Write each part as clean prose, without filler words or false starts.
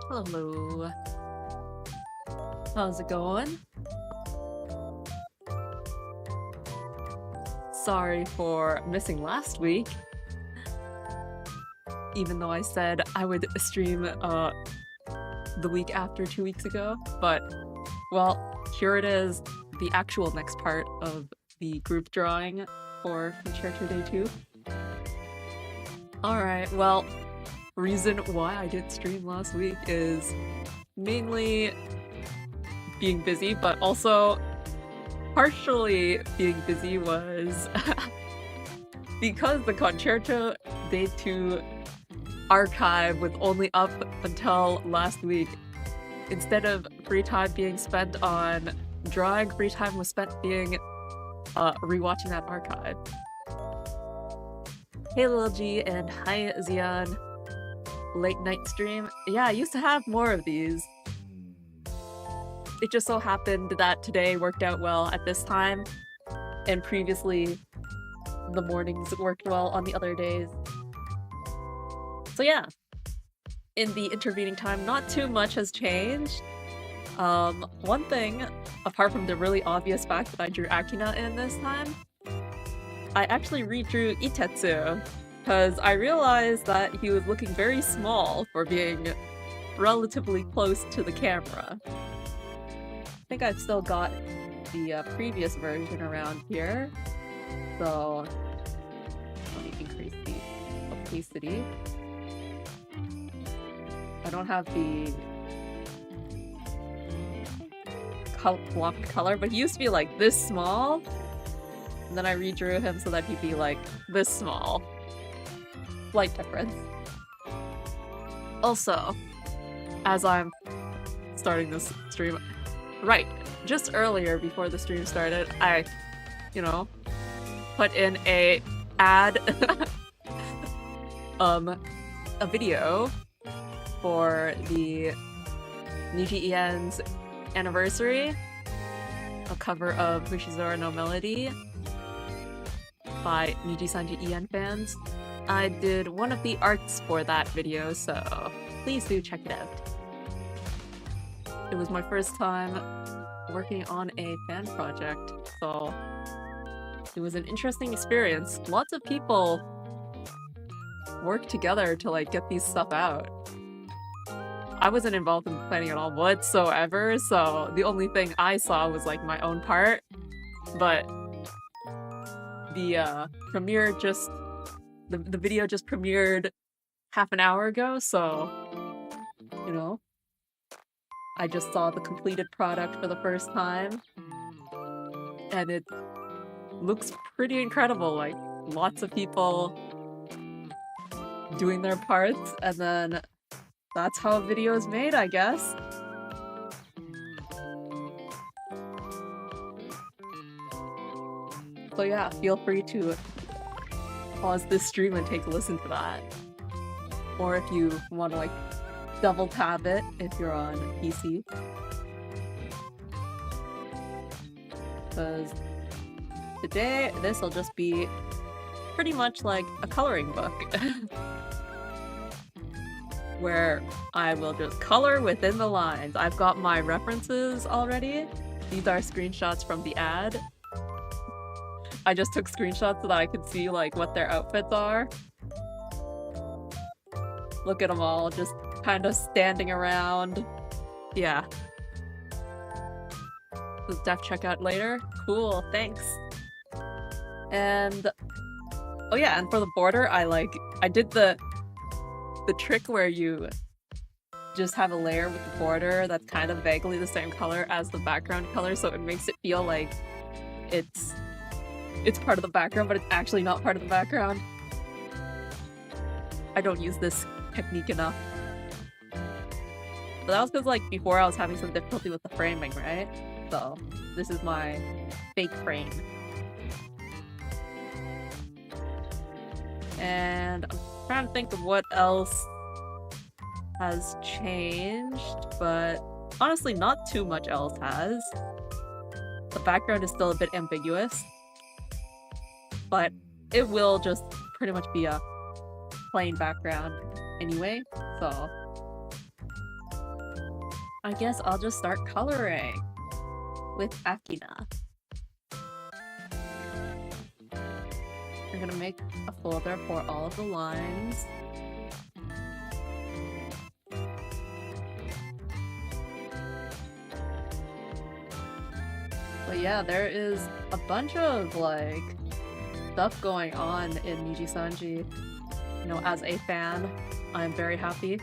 Hello. How's it going? Sorry for missing last week, even though I said I would stream the week after 2 weeks ago, but well, here it is, the actual next part of the group drawing for Concerto Day 2. Alright, well, reason why I didn't stream last week is mainly being busy, but also partially being busy was because the Concerto Day 2 archive was only up until last week. Instead of free time being spent on drawing, free time was spent being rewatching that archive. Hey Lil G and hi Xian. Late night stream. Yeah, I used to have more of these. It just so happened that today worked out well at this time, and previously the mornings worked well on the other days. So yeah, in the intervening time, not too much has changed. One thing, apart from the really obvious fact that I drew Akina in this time, I actually redrew Itetsu, because I realized that he was looking very small for being relatively close to the camera. I think I've still got the previous version around here, so let me increase the opacity. I don't have the blocked color, but he used to be like this small, and then I redrew him so that he'd be like this small. Slight difference. Also, as I'm starting this stream, right, just earlier before the stream started, I, put in a ad, a video for the Niji Ien's anniversary, a cover of Fushizora no Melody by Niji Sanji Ien fans. I did one of the arts for that video, so please do check it out. It was my first time working on a fan project, so it was an interesting experience. Lots of people work together to get these stuff out. I wasn't involved in the planning at all whatsoever, so the only thing I saw was my own part, but the premiere the video just premiered half an hour ago, so I just saw the completed product for the first time, and it looks pretty incredible. Lots of people doing their parts, and then that's how a video is made, I guess. So yeah, feel free to pause this stream and take a listen to that. Or if you want to double tab it if you're on PC. Because today this will just be pretty much like a coloring book. Where I will just color within the lines. I've got my references already. These are screenshots from the ad. I just took screenshots so that I could see what their outfits are. Look at them all, just kind of standing around. Yeah. Does Def check out later? Cool, thanks. And oh yeah, and for the border, I did the trick where you just have a layer with the border that's kind of vaguely the same color as the background color, so it makes it feel like it's part of the background, but it's actually not part of the background. I don't use this technique enough. But that was because before I was having some difficulty with the framing, right? So this is my fake frame. And I'm trying to think of what else has changed, but honestly not too much else has. The background is still a bit ambiguous, but it will just pretty much be a plain background anyway, so I guess I'll just start coloring with Akina. I'm gonna make a folder for all of the lines. But yeah, there is a bunch of like stuff going on in Niji-sanji. You know, as a fan, I'm very happy.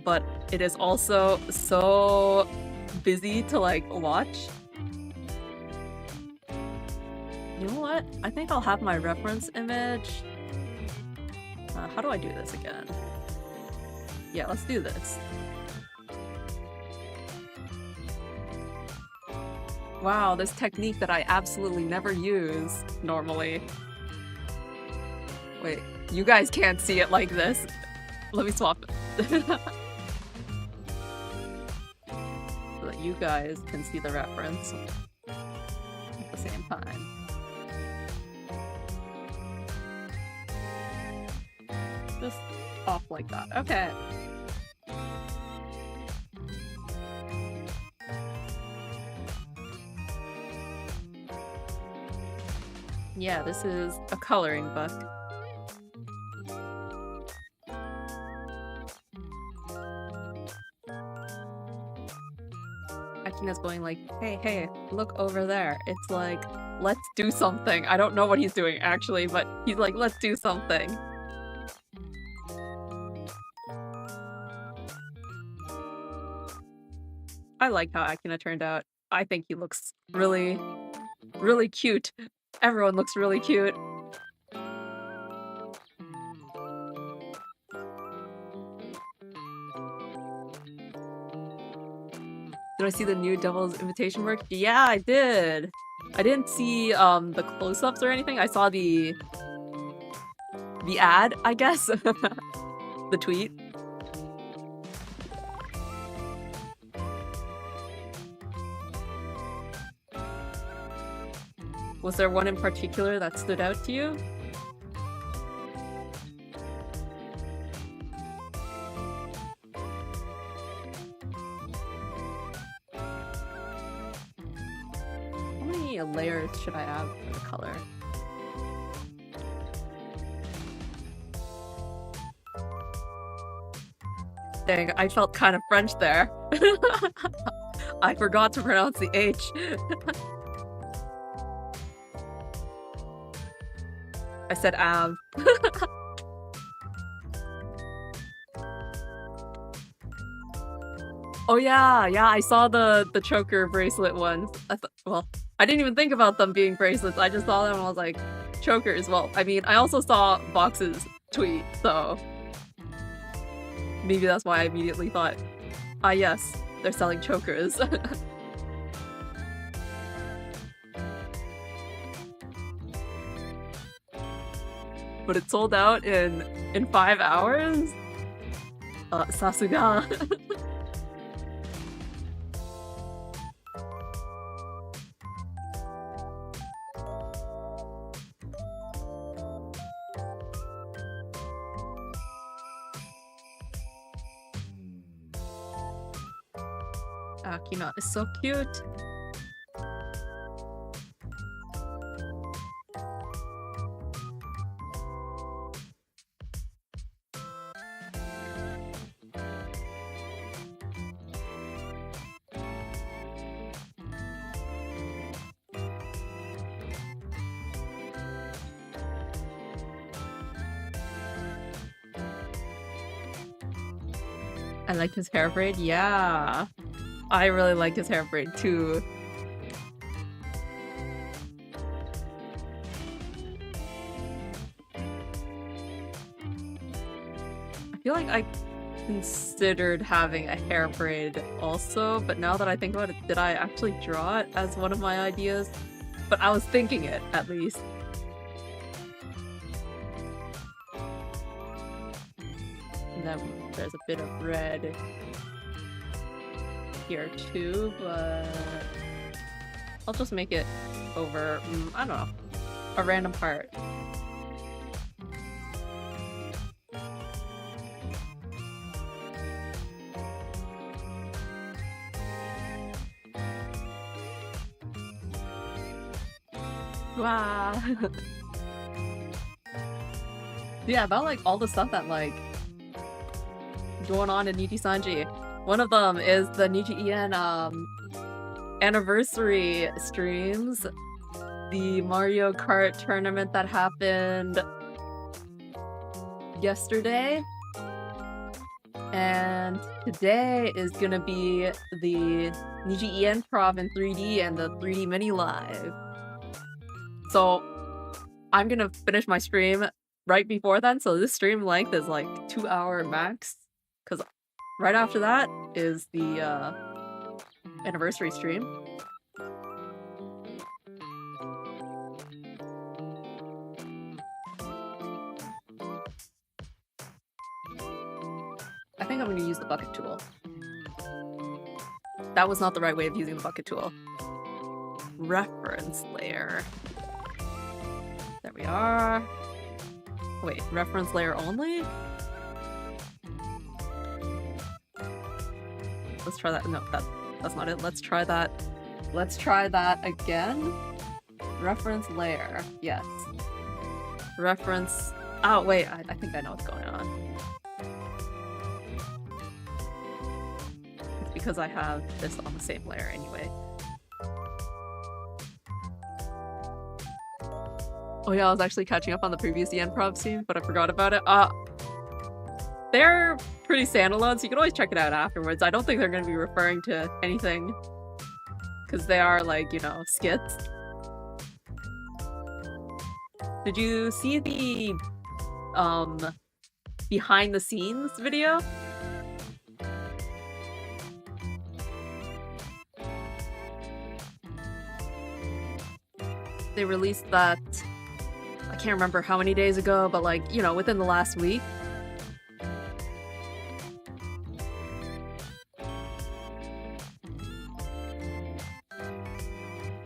But it is also so busy to like watch. You know what? I think I'll have my reference image. How do I do this again? Yeah, let's do this. Wow, this technique that I absolutely never use normally. Wait, you guys can't see it like this. Let me swap it. So that you guys can see the reference at the same time. Just off like that. Okay. Yeah, this is a coloring book. Akina's going like, hey, look over there. It's like, let's do something. I don't know what he's doing actually, but he's like, let's do something. I like how Akina turned out. I think he looks really, really cute. Everyone looks really cute. Did I see the new Devil's Invitation work? Yeah, I did. I didn't see the close-ups or anything. I saw the ad, I guess. The tweet. Was there one in particular that stood out to you? How many layers should I have for the color? Dang, I felt kind of French there. I forgot to pronounce the H. I said Av. Oh yeah, I saw the choker bracelet ones. Well, I didn't even think about them being bracelets. I just saw them and I was like, chokers. Well, I mean, I also saw Box's tweet, so maybe that's why I immediately thought, ah yes, they're selling chokers. But it sold out in 5 hours? Sasuga. Akina is so cute. I like his hair braid. Yeah, I really like his hair braid too. I feel like I considered having a hair braid also, but now that I think about it, did I actually draw it as one of my ideas? But I was thinking it, at least. And then there's a bit of red here too, but I'll just make it over, I don't know, a random part. Wow. Yeah, about like all the stuff that like going on in Niji Sanji. One of them is the Niji Ien anniversary streams. The Mario Kart tournament that happened yesterday. And today is gonna be the Niji Ien Prov in 3D and the 3D Mini Live. So I'm gonna finish my stream right before then, so this stream length is like 2 hour max, because right after that is the anniversary stream. I think I'm going to use the bucket tool. That was not the right way of using the bucket tool. Reference layer. There we are. Wait, reference layer only? Let's try that. No, that's not it. Let's try that. Let's try that again. Reference layer. Yes. Reference. Oh, wait. I think I know what's going on. Because I have this on the same layer anyway. Oh yeah, I was actually catching up on the previous Yen Prov scene, but I forgot about it. They're pretty standalone, so you can always check it out afterwards. I don't think they're going to be referring to anything, because they are like, you know, skits. Did you see the behind the scenes video? They released that, I can't remember how many days ago, but like, you know, within the last week.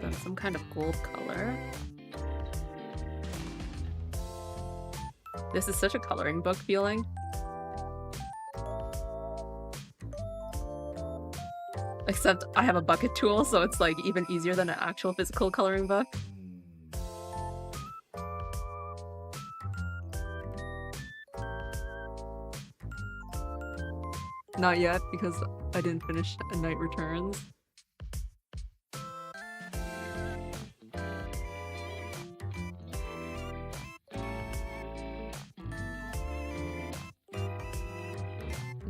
Done some kind of gold color. This is such a coloring book feeling. Except I have a bucket tool, so it's like even easier than an actual physical coloring book. Not yet, because I didn't finish Night Returns.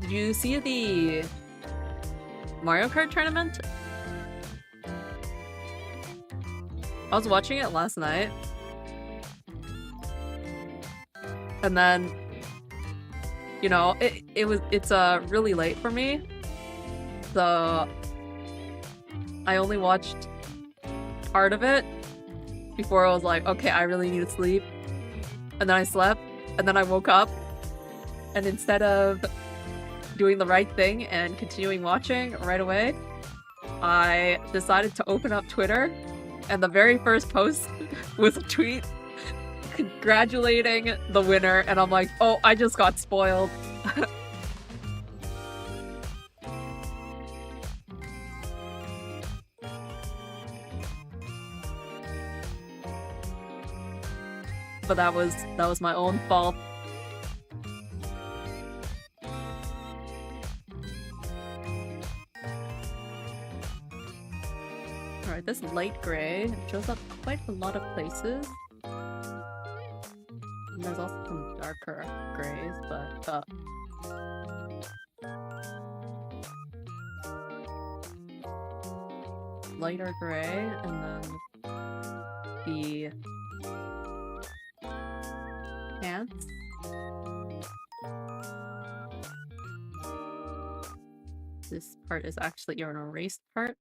Did you see the Mario Kart tournament? I was watching it last night. And then, you know, it's really late for me. So I only watched part of it before I was like, okay, I really need to sleep. And then I slept, and then I woke up, and instead of doing the right thing and continuing watching right away, I decided to open up Twitter, and the very first post was a tweet congratulating the winner, and I'm like, oh, I just got spoiled. But that was my own fault. Alright, this light gray shows up quite a lot of places. And there's also some darker grays, but lighter gray, and then the pants. This part is actually an erased part.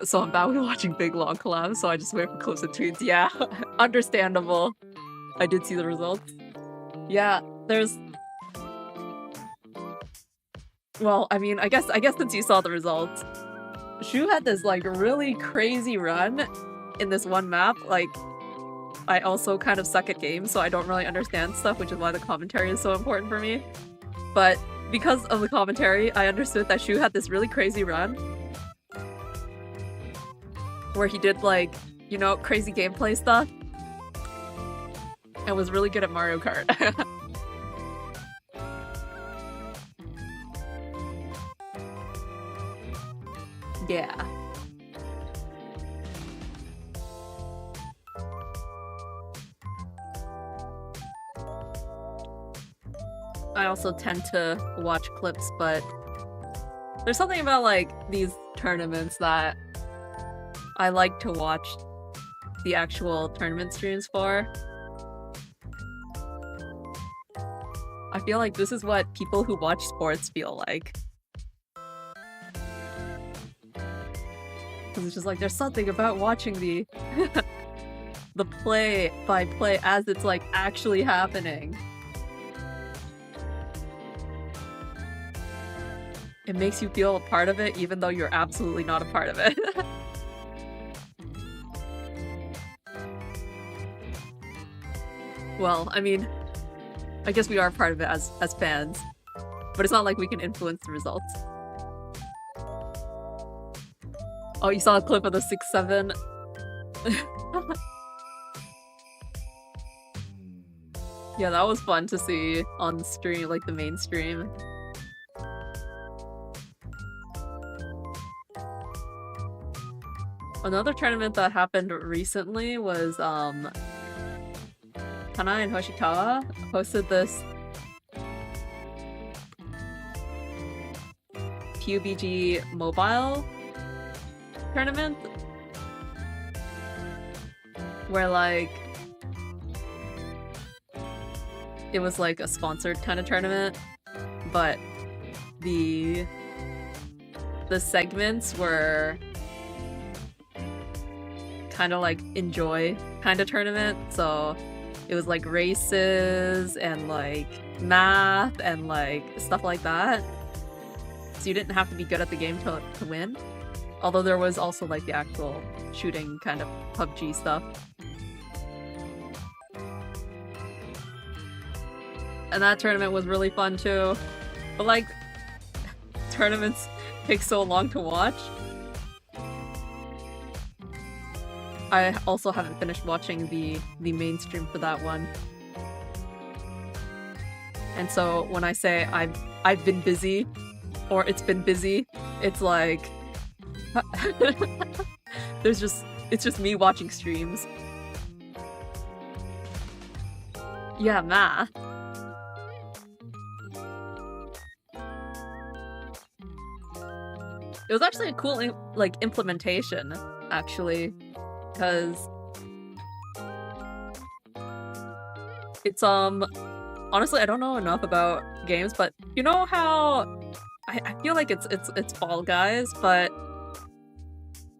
So I'm bad with watching big long collabs, so I just wait for close-up tweets. Yeah, understandable. I did see the results. Yeah, there's... Well, I mean, I guess since you saw the results, Shu had this like really crazy run in this one map. Like, I also kind of suck at games, so I don't really understand stuff, which is why the commentary is so important for me. But because of the commentary, I understood that Shu had this really crazy run. where he did like, you know, crazy gameplay stuff and was really good at Mario Kart. Yeah. I also tend to watch clips, but there's something about like these tournaments that I like to watch the actual tournament streams for. I feel like this is what people who watch sports feel like. Because it's just like, there's something about watching the the play by play as it's like actually happening. It makes you feel a part of it even though you're absolutely not a part of it. Well, I mean, I guess we are part of it as fans, but it's not like we can influence the results. Oh, you saw a clip of the 6-7? Yeah, that was fun to see on stream, like the main stream. Another tournament that happened recently was Kana and Hoshikawa hosted this PUBG mobile tournament where like it was like a sponsored kind of tournament, but the segments were kind of like enjoy kind of tournament, so it was like races and like math and like stuff like that, so you didn't have to be good at the game to win, although there was also like the actual shooting kind of PUBG stuff. And that tournament was really fun too, but like tournaments take so long to watch. I also haven't finished watching the mainstream for that one. And so when I say I've been busy, or it's been busy, it's like it's just me watching streams. Yeah, math. It was actually a cool implementation, actually. Because it's honestly I don't know enough about games, but you know how I feel like it's Fall Guys, but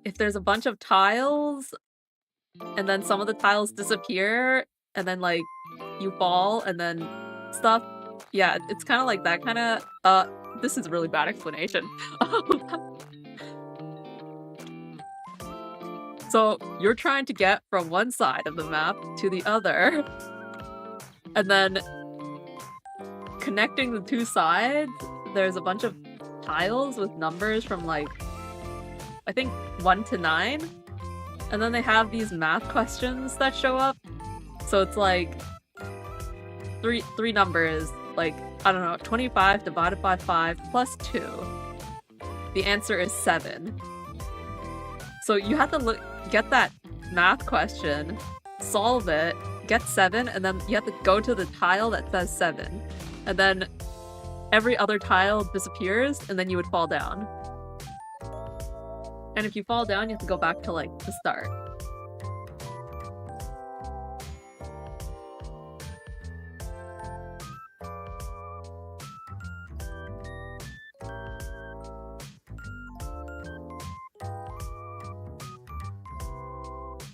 if there's a bunch of tiles and then some of the tiles disappear and then like you fall and then stuff, yeah, it's kind of like that kind of this is a really bad explanation. So you're trying to get from one side of the map to the other, and then connecting the two sides, there's a bunch of tiles with numbers from like, I think 1 to 9, and then they have these math questions that show up. So it's like three numbers, like, I don't know, 25 divided by 5 plus 2. The answer is 7. So you have to get that math question, solve it, get 7, and then you have to go to the tile that says 7. And then every other tile disappears, and then you would fall down. And if you fall down, you have to go back to like the start.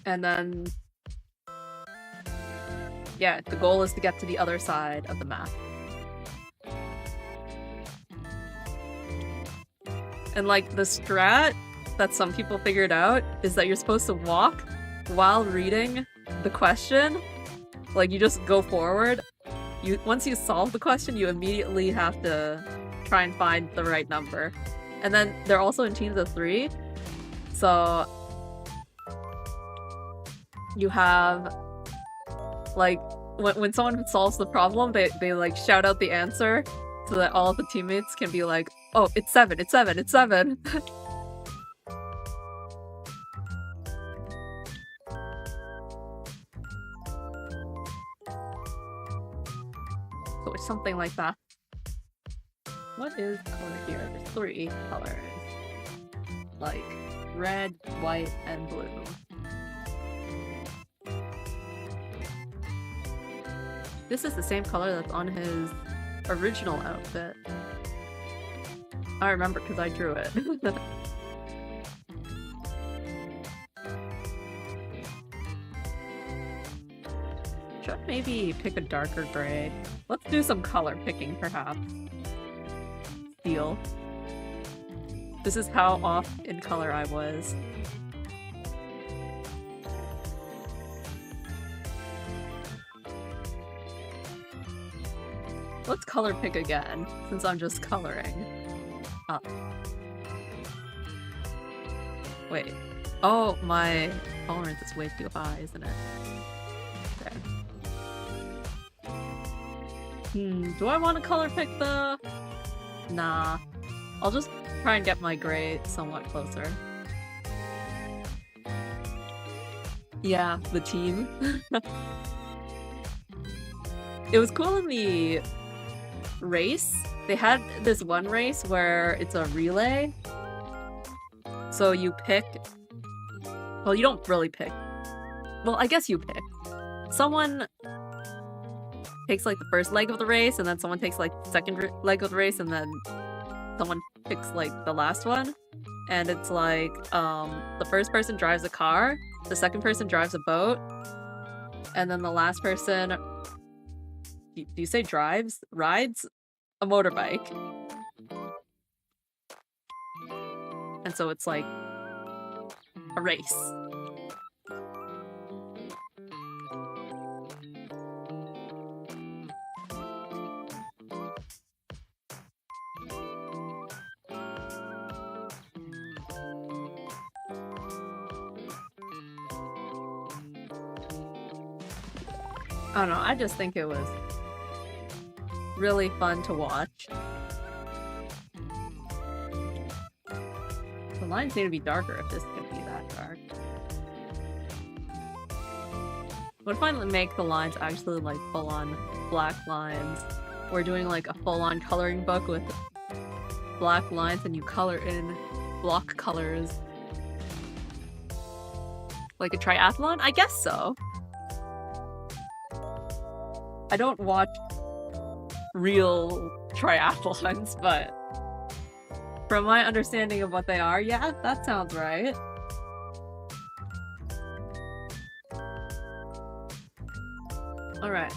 And then, yeah, the goal is to get to the other side of the map. And like the strat that some people figured out is that you're supposed to walk while reading the question. Like you just go forward. Once you solve the question, you immediately have to try and find the right number. And then they're also in teams of 3. So you have like when someone solves the problem, they like shout out the answer so that all of the teammates can be like, oh, it's 7, it's 7, it's 7. So it's something like that. What is color here? There's 3 colors. Like red, white, and blue. This is the same color that's on his original outfit. I remember because I drew it. Should I maybe pick a darker gray? Let's do some color picking, perhaps. Steel. This is how off in color I was. Let's color pick again, since I'm just coloring. Up. Wait. Oh, my tolerance is way too high, isn't it? There. Do I want to color pick the... Nah. I'll just try and get my gray somewhat closer. Yeah, the team. It was cool in the race. They had this one race where it's a relay. So you pick... Well, you don't really pick. Well, I guess you pick. Someone takes like the first leg of the race, and then someone takes like the second leg of the race, and then someone picks like the last one. And it's like, the first person drives a car, the second person drives a boat, and then the last person... Do you say drives? Rides? A motorbike. And so it's like a race. I don't know, I just think it was really fun to watch. The lines need to be darker if this could be that dark. What if I make the lines actually like full-on black lines? We're doing like a full-on coloring book with black lines and you color in block colors. Like a triathlon? I guess so. I don't watch real triathlons, but from my understanding of what they are, yeah, that sounds right. Alright.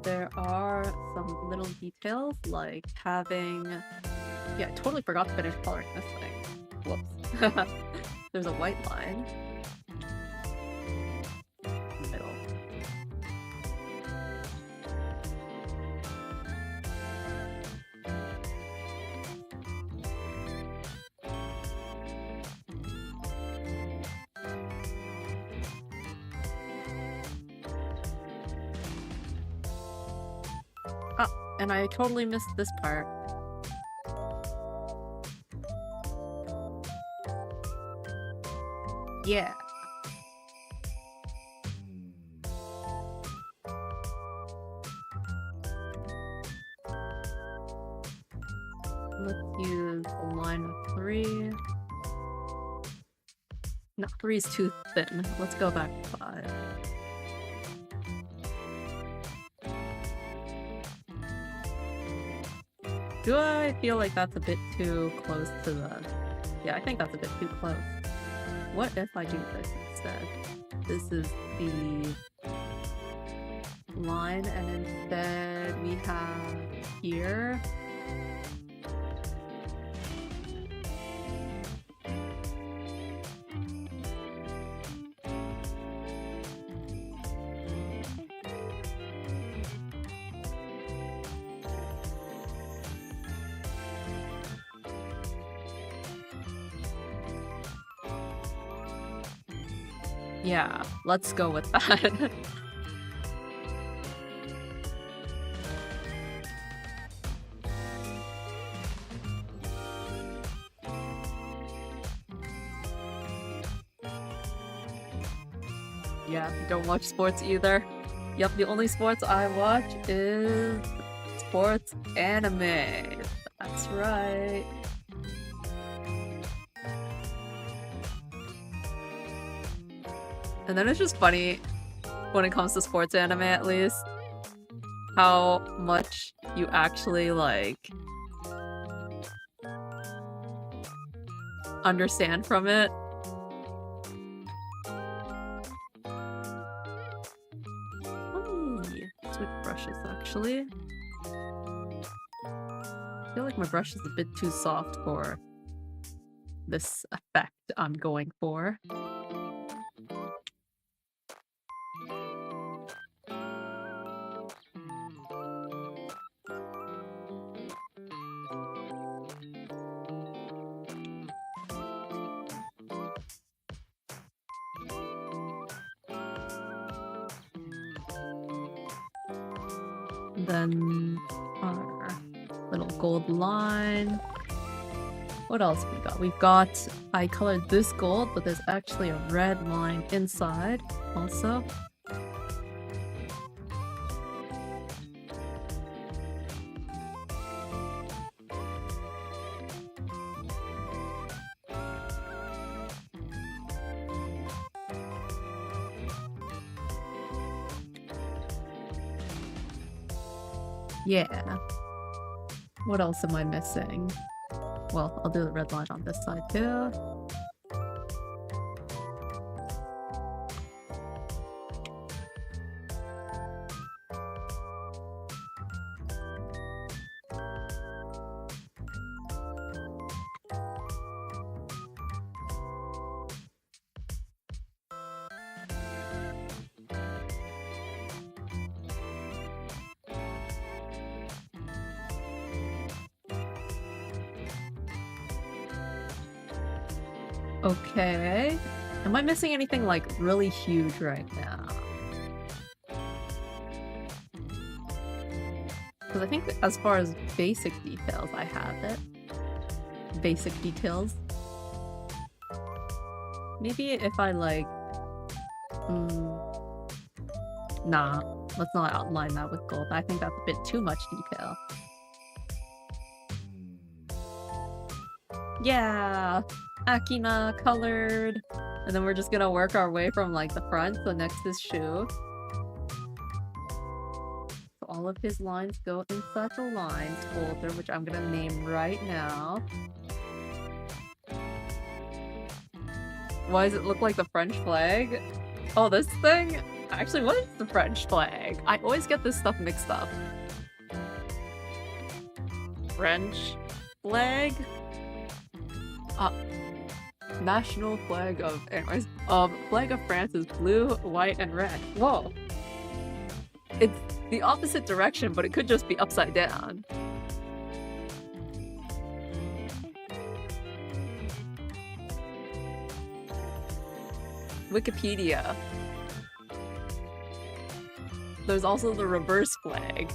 There are some little details, like having... Yeah, I totally forgot to finish coloring this thing. Whoops. There's a white line. Middle. And I totally missed this part. Yeah. Let's use a line of 3. No, 3 is too thin. Let's go back to 5. Do I feel like that's a bit too close to the... Yeah, I think that's a bit too close. What if I do this instead? This is the line, and instead we have here... Yeah, let's go with that. Yeah, don't watch sports either. Yep, the only sports I watch is sports anime. That's right. And then it's just funny, when it comes to sports anime at least, how much you actually, like, understand from it. Let me switch brushes, actually. I feel like my brush is a bit too soft for this effect I'm going for. Then our little gold line. What else have we got? We've got, I colored this gold, but there's actually a red line inside also. Yeah. What else am I missing? Well, I'll do the red line on this side too. Okay. Am I missing anything like really huge right now? Because I think as far as basic details, I have it. Basic details. Maybe if I like... Nah, let's not outline that with gold. I think that's a bit too much detail. Yeah! Akina colored! And then we're just gonna work our way from like the front, so next is Shu. So all of his lines go inside the lines folder, which I'm gonna name right now. Why does it look like the French flag? Oh, this thing? Actually, what is the French flag? I always get this stuff mixed up. French flag? National flag of... Anyways, flag of France is blue, white, and red. Whoa! It's the opposite direction, but it could just be upside down. Wikipedia. There's also the reverse flag.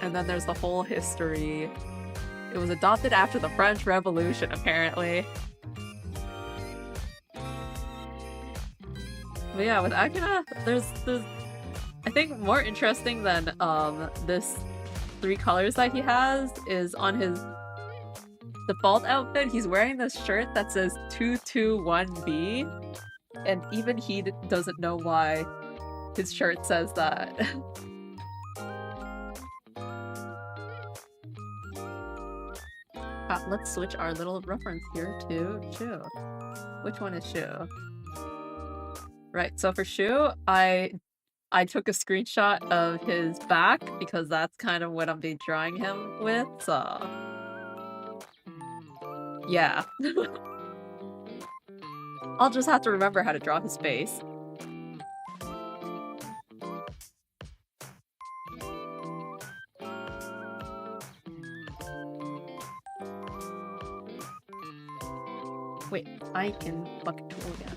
And then there's the whole history. It was adopted after the French Revolution, apparently. But yeah, with Akina, there's I think more interesting than this 3 colors that he has is on his default outfit, he's wearing this shirt that says 221B, and even he doesn't know why his shirt says that. Let's switch our little reference here to Shu. Which one is Shu? Right, so for Shu, I took a screenshot of his back because that's kind of what I'm be drawing him with, so... Yeah. I'll just have to remember how to draw his face. Wait, I can bucket tool again.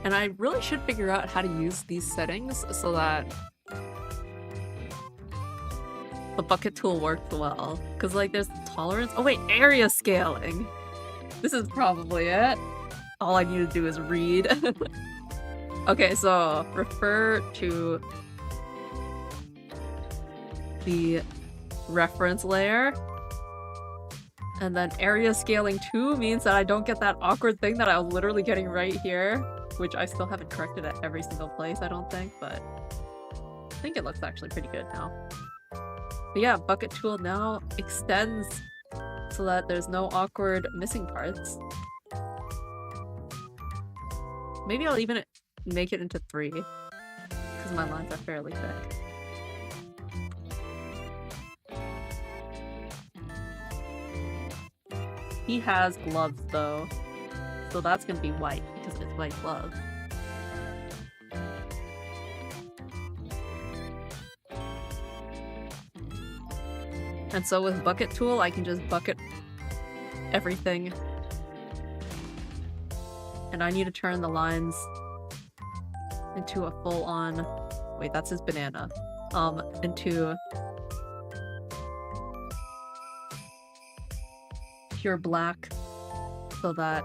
And I really should figure out how to use these settings so that the bucket tool works well. Because, like, there's tolerance. Oh, wait, area scaling. This is probably it. All I need to do is read. Okay, so refer to the reference layer. And then area scaling 2 means that I don't get that awkward thing that I was literally getting right here, which I still haven't corrected at every single place, I don't think, but I think it looks actually pretty good now. But yeah, bucket tool now extends so that there's no awkward missing parts. Maybe I'll even make it into 3, because my lines are fairly thick. He has gloves though, so that's gonna be white because it's white gloves. And so with bucket tool, I can just bucket everything. And I need to turn the lines into a full-on... Wait, that's his banana. Into pure black so that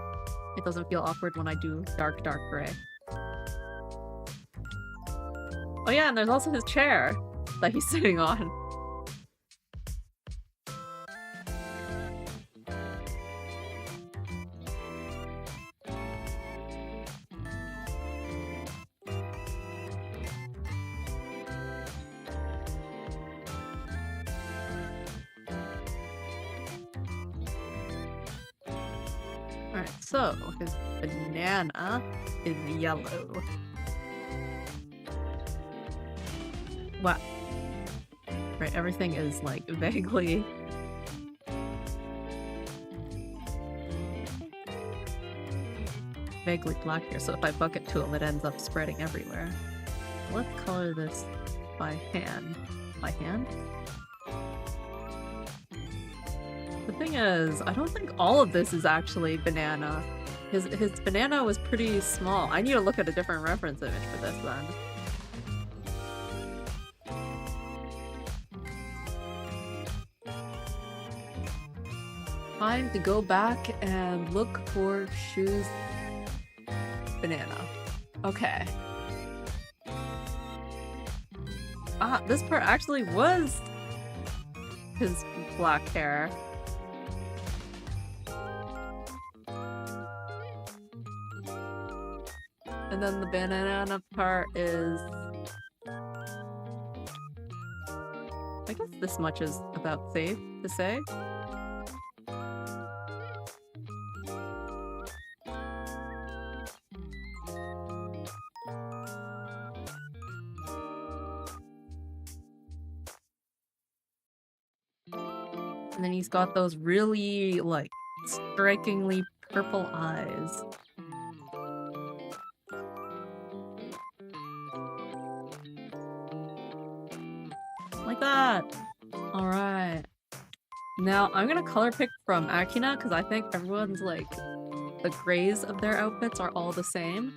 it doesn't feel awkward when I do dark gray. Oh yeah, and there's also his chair that he's sitting on. So, his banana is yellow. Wow. Right, everything is like vaguely... vaguely black here, so if I bucket tool it ends up spreading everywhere. Let's color this by hand. By hand? The thing is, I don't think all of this is actually banana. His banana was pretty small. I need to look at a different reference image for this then. Time to go back and look for Shu's banana. Okay. Ah, this part actually was his black hair. And then the banana part is... I guess this much is about safe to say. And then he's got those really, like, strikingly purple eyes. Like that! Alright. Now, I'm gonna color pick from Akina, because I think everyone's, like, the grays of their outfits are all the same.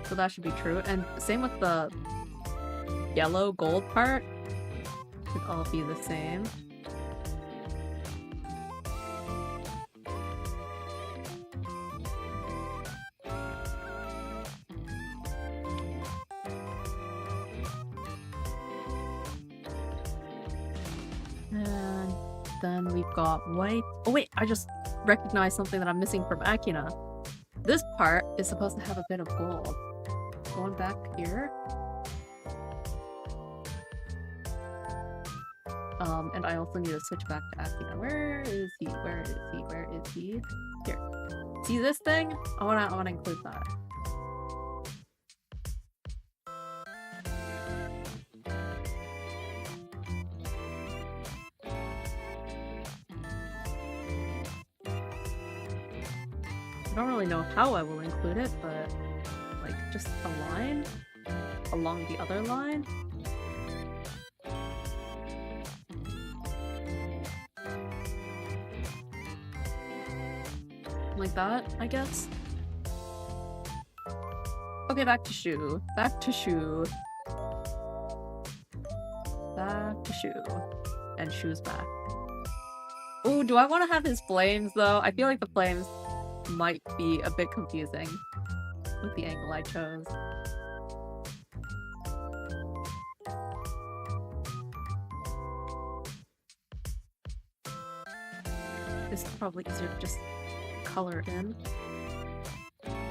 So that should be true. And same with the yellow gold part. Should all be the same. And then we've got white. Oh wait, I just recognized something that I'm missing from Akina. This part is supposed to have a bit of gold. Going back here. And I also need to switch back to Akina. Where is he? Where is he? Where is he? Here. See this thing? I wanna include that. don't really know how I will include it, but like just a line along the other line. Like that, I guess. Okay, back to shoe. Back to shoe. Back to shoe. And shoes back. Ooh, do I want to have his flames though? I feel like the flames might be a bit confusing with the angle I chose. This is probably easier to just color in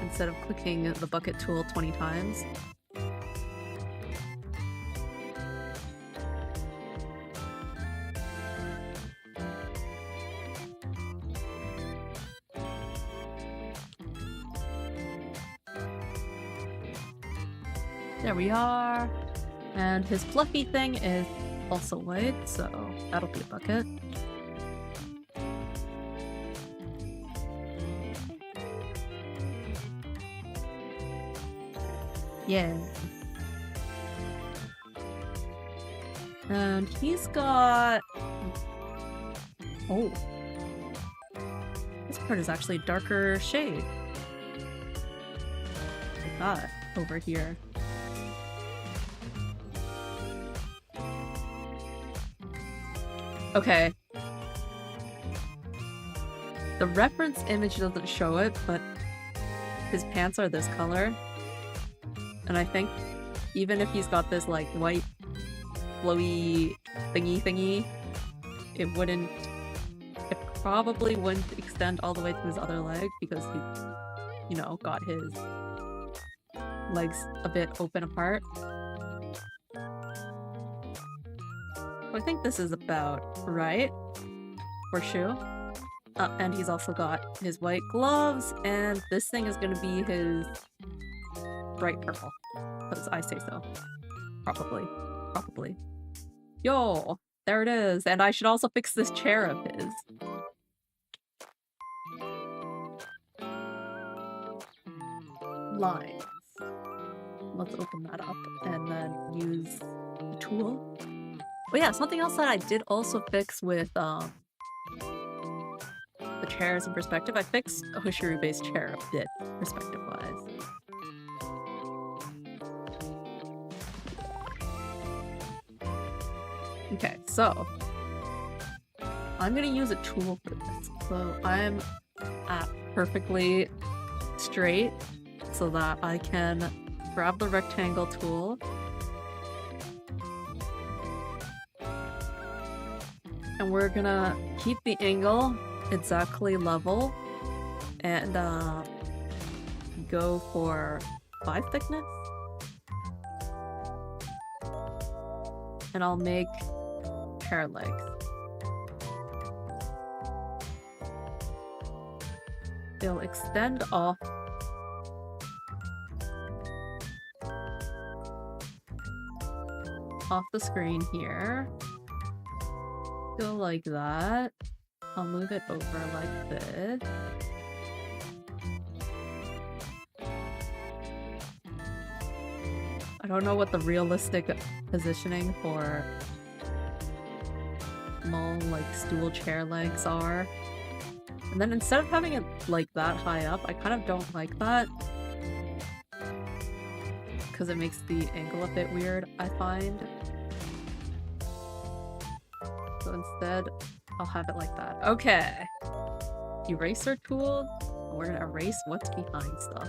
instead of clicking the bucket tool 20 times. There we are. And his fluffy thing is also white, so that'll be a bucket. Yeah. And he's got... Oh. This part is actually a darker shade. Like that, over here. Okay. The reference image doesn't show it, but his pants are this color. And I think even if he's got this like white flowy thingy, it probably wouldn't extend all the way to his other leg because he's, you know, got his legs a bit open apart. I think this is about right for shoe. And he's also got his white gloves, and this thing is gonna be his bright purple, because I say so. Probably. Yo, there it is. And I should also fix this chair of his. Lines. Let's open that up and then use the tool. Oh yeah, something else that I did also fix with the chairs in perspective. I fixed a Hoshiru-based chair a bit, perspective-wise. Okay, so I'm gonna use a tool for this. So I'm at perfectly straight so that I can grab the rectangle tool. And we're gonna keep the angle exactly level and go for 5 thickness. And I'll make chair legs. They'll extend off the screen here. Go like that. I'll move it over like this. I don't know what the realistic positioning for small, like, stool chair legs are. And then instead of having it, like, that high up, I kind of don't like that. Because it makes the angle a bit weird, I find. So instead, I'll have it like that. Okay. Eraser tool. We're gonna erase what's behind stuff.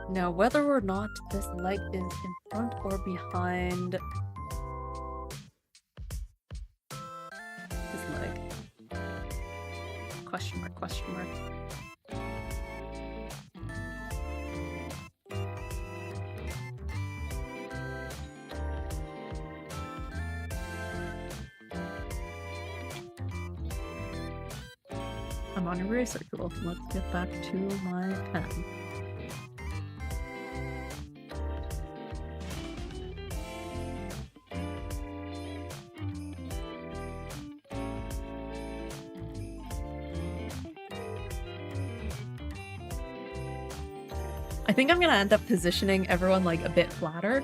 Now, whether or not this leg is in front or behind his leg. Question mark, question mark. I'm on eraser tool. Let's get back to my pen. I think I'm gonna end up positioning everyone like a bit flatter.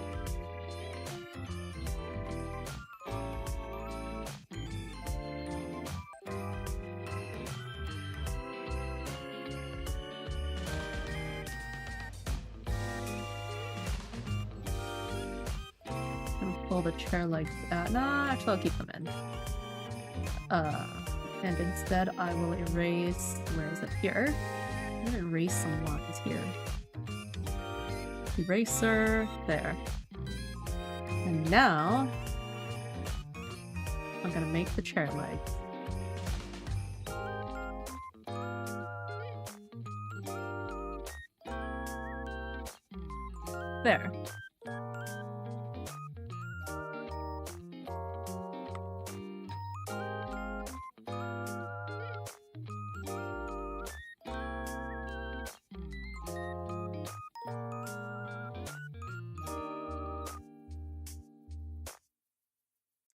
Pull the chair legs out. Nah, actually I'll keep them in. And instead I will erase, where is it? Here. I'm gonna erase some lines here. Eraser, there. And now, I'm gonna make the chair legs. There.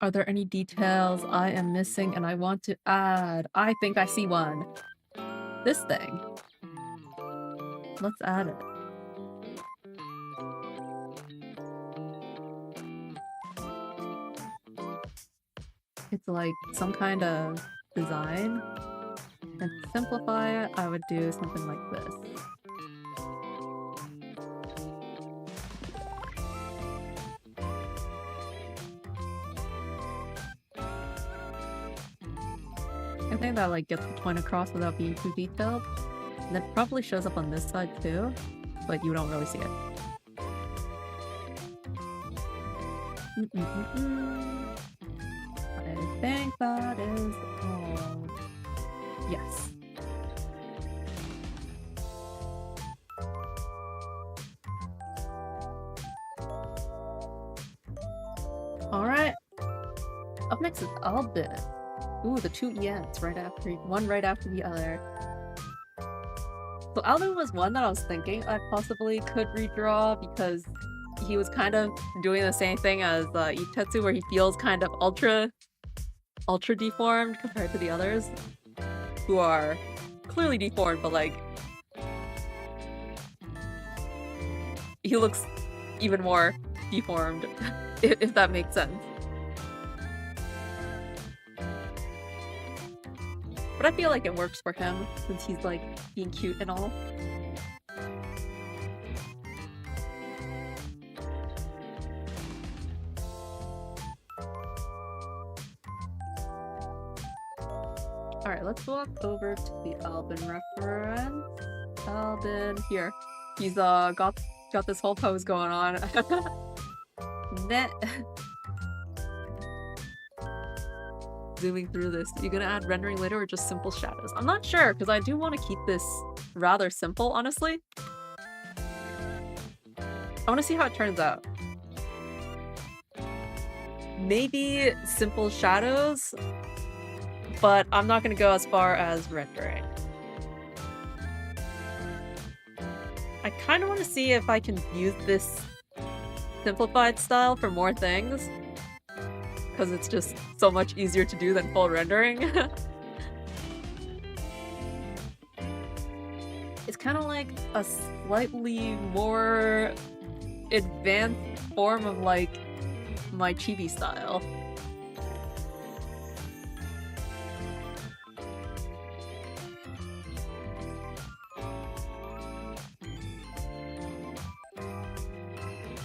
Are there any details I am missing and I want to add? I think I see one. This thing. Let's add it. It's like some kind of design. And to simplify it, I would do something like this. I think that like gets the point across without being too detailed. And that probably shows up on this side too, but you don't really see it. I think that is all. Yes. Alright. Up next is Albin. Ooh, the two ENs right after one right after the other. So Albin was one that I was thinking I possibly could redraw because he was kind of doing the same thing as Itetsu, where he feels kind of ultra deformed compared to the others, who are clearly deformed, but like he looks even more deformed, if that makes sense. But I feel like it works for him, since he's like being cute and all. Alright, let's walk over to the Albin reference. Albin, here. He's got this whole pose going on. Net. Zooming through this. You gonna add rendering later or just simple shadows? I'm not sure, because I do want to keep this rather simple, honestly. I want to see how it turns out. Maybe simple shadows, but I'm not gonna go as far as rendering. I kind of want to see if I can use this simplified style for more things, because it's just so much easier to do than full rendering. It's kind of like a slightly more advanced form of like my chibi style.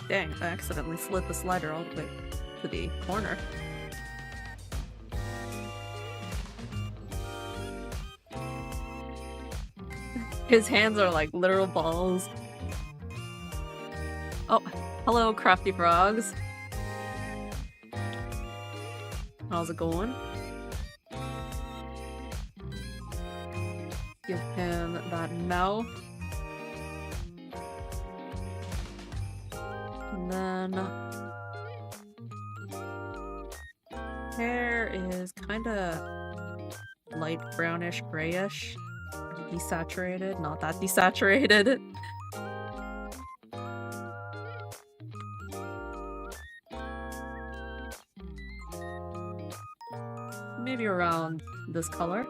Dang, I accidentally slid the slider all the way to the corner. His hands are like literal balls. Oh, hello, crafty frogs. How's it going? Give him that mouth. And then hair is kind of light brownish grayish, desaturated, not that desaturated. Maybe around this color.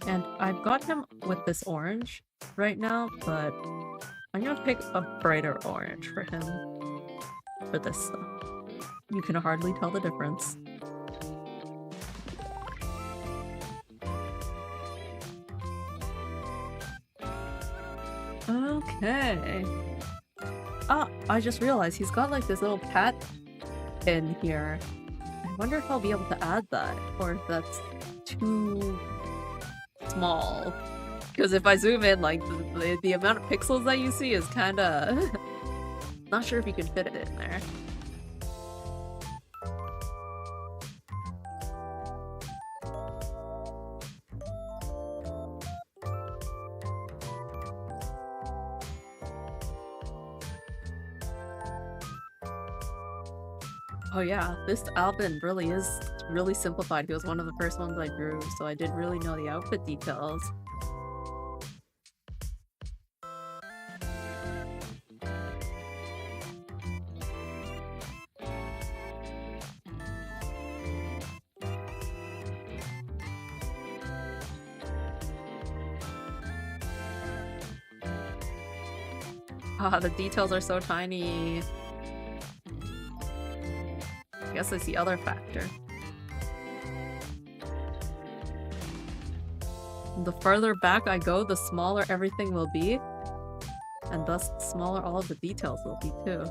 And I've got him with this orange right now, but I'm gonna pick a brighter orange for him for this stuff. You can hardly tell the difference. Okay. Ah, I just realized he's got like this little pet in here. I wonder if I'll be able to add that, or if that's too small. Because if I zoom in, like, the amount of pixels that you see is kinda... Not sure if you can fit it in there. Oh yeah, this album really is really simplified. He was one of the first ones I drew, so I did really know the outfit details. Ah, the details are so tiny. I guess that's the other factor. The further back I go, the smaller everything will be. And thus, the smaller all of the details will be too.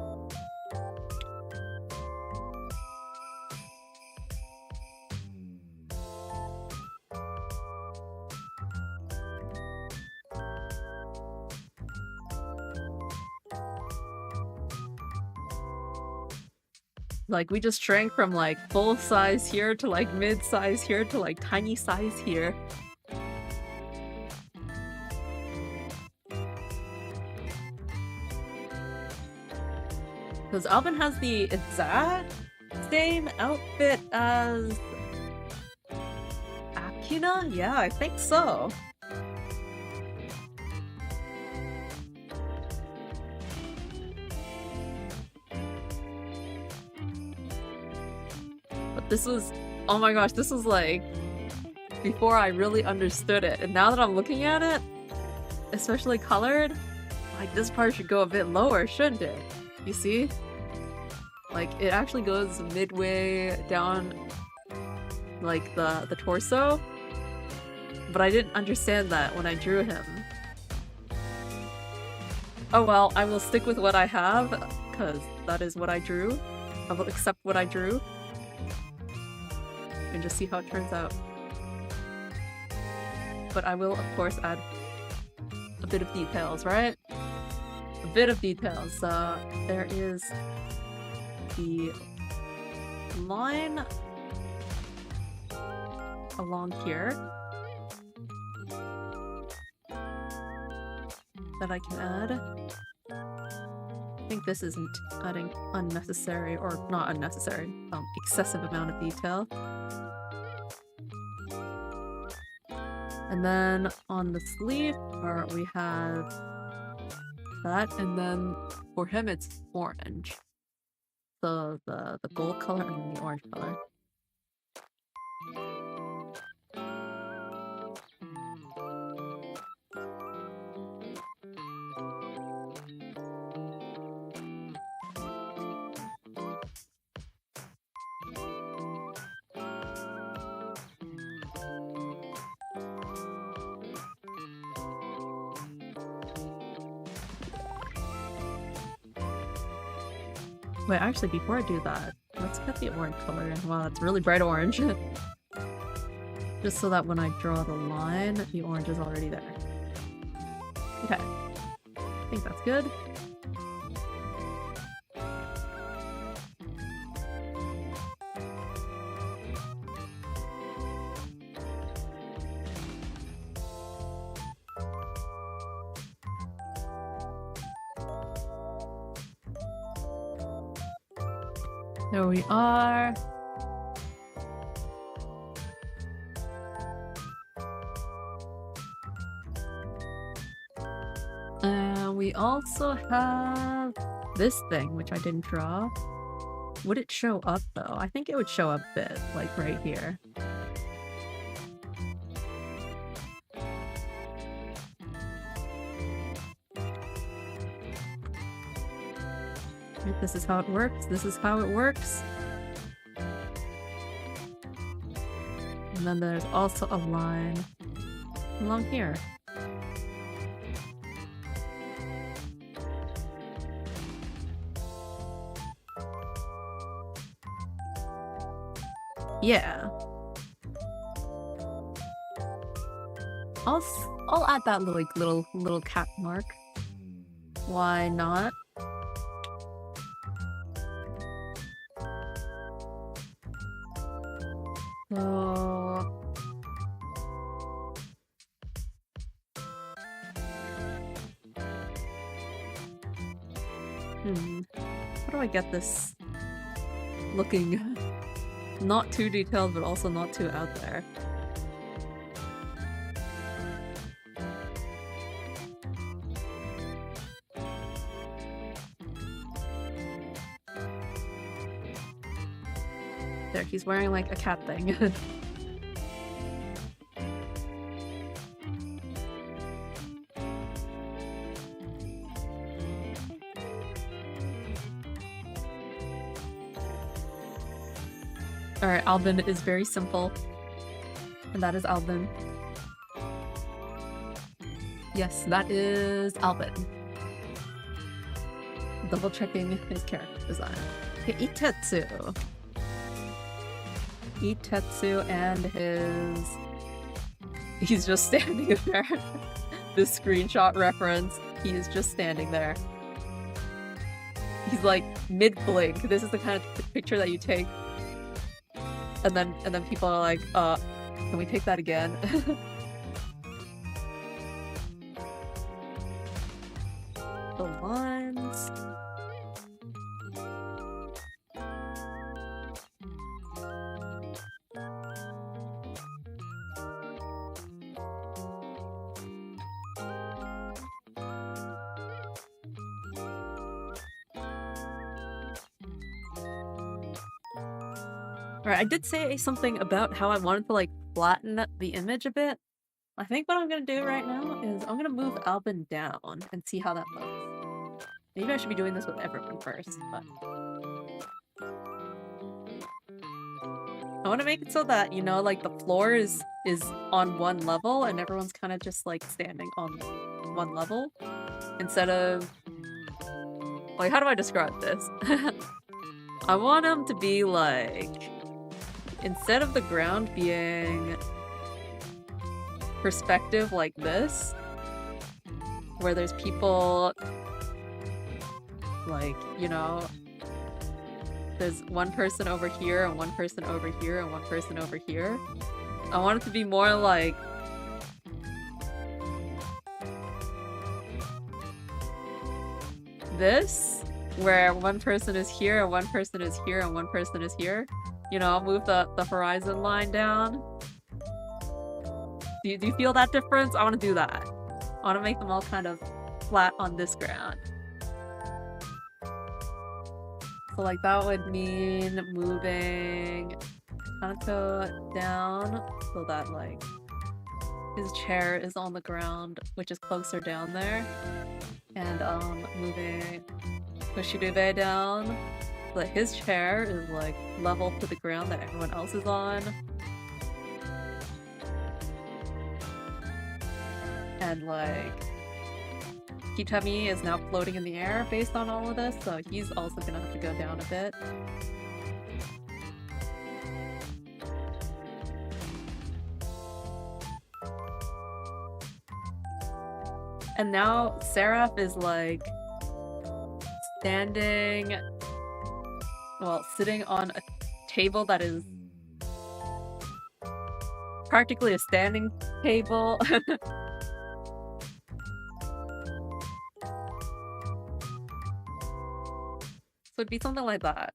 Like, we just shrank from, like, full size here to, like, mid size here to, like, tiny size here. Because Alvin has the exact same outfit as... Akina? Yeah, I think so. This was, oh my gosh, this was like, before I really understood it. And now that I'm looking at it, especially colored, like this part should go a bit lower, shouldn't it? You see? Like, it actually goes midway down, like, the torso. But I didn't understand that when I drew him. Oh well, I will stick with what I have, because that is what I drew. I will accept what I drew. And just see how it turns out. But I will, of course, add a bit of details, right? A bit of details. There is the line along here that I can add. I think this isn't adding unnecessary, or not unnecessary, excessive amount of detail. And then on the sleeve part we have that, and then for him it's orange. So the gold color and then the orange color. Wait, actually, before I do that, let's get the orange color in. Wow, that's really bright orange. Just so that when I draw the line, the orange is already there. Okay. I think that's good. There we are. We also have this thing, which I didn't draw. Would it show up though? I think it would show up a bit, like right here. This is how it works. This is how it works. And then there's also a line along here. Yeah. I'll add that little cat mark. Why not? So how do I get this looking not too detailed but also not too out there? There, he's wearing like a cat thing. Alright, Albin is very simple. And that is Albin. Yes, that is Albin. Double checking his character design. Okay, Itetsu. Itetsu and his... He's just standing there. This screenshot reference, he is just standing there. He's like mid-blink. This is the kind of picture that you take. And then people are like, can we take that again? The lines. Alright, I did say something about how I wanted to like flatten the image a bit. I think what I'm gonna do right now is I'm gonna move Albin down and see how that looks. Maybe I should be doing this with everyone first, but... I want to make it so that, you know, like the floor is on one level and everyone's kind of just like standing on one level. Instead of... Like, how do I describe this? I want them to be like... Instead of the ground being perspective like this, where there's people like, you know, there's one person over here and one person over here and one person over here. I want it to be more like this, where one person is here and one person is here and one person is here. You know, move the horizon line down. Do you feel that difference? I want to do that. I want to make them all kind of flat on this ground. So like that would mean moving Kanako down so that like his chair is on the ground, which is closer down there. And moving Kushirube down so that his chair is like level to the ground that everyone else is on. And like Kitami is now floating in the air based on all of this, so he's also gonna have to go down a bit. And now Seraph is like standing, well, sitting on a table that is practically a standing table. So it'd be something like that.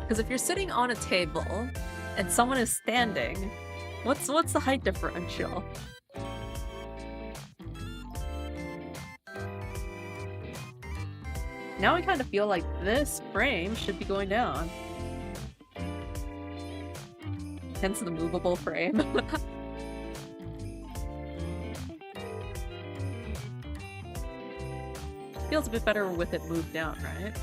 Because if you're sitting on a table and someone is standing, what's the height differential? Now I kind of feel like this frame should be going down. hence the movable frame. Feels a bit better with it moved down, right?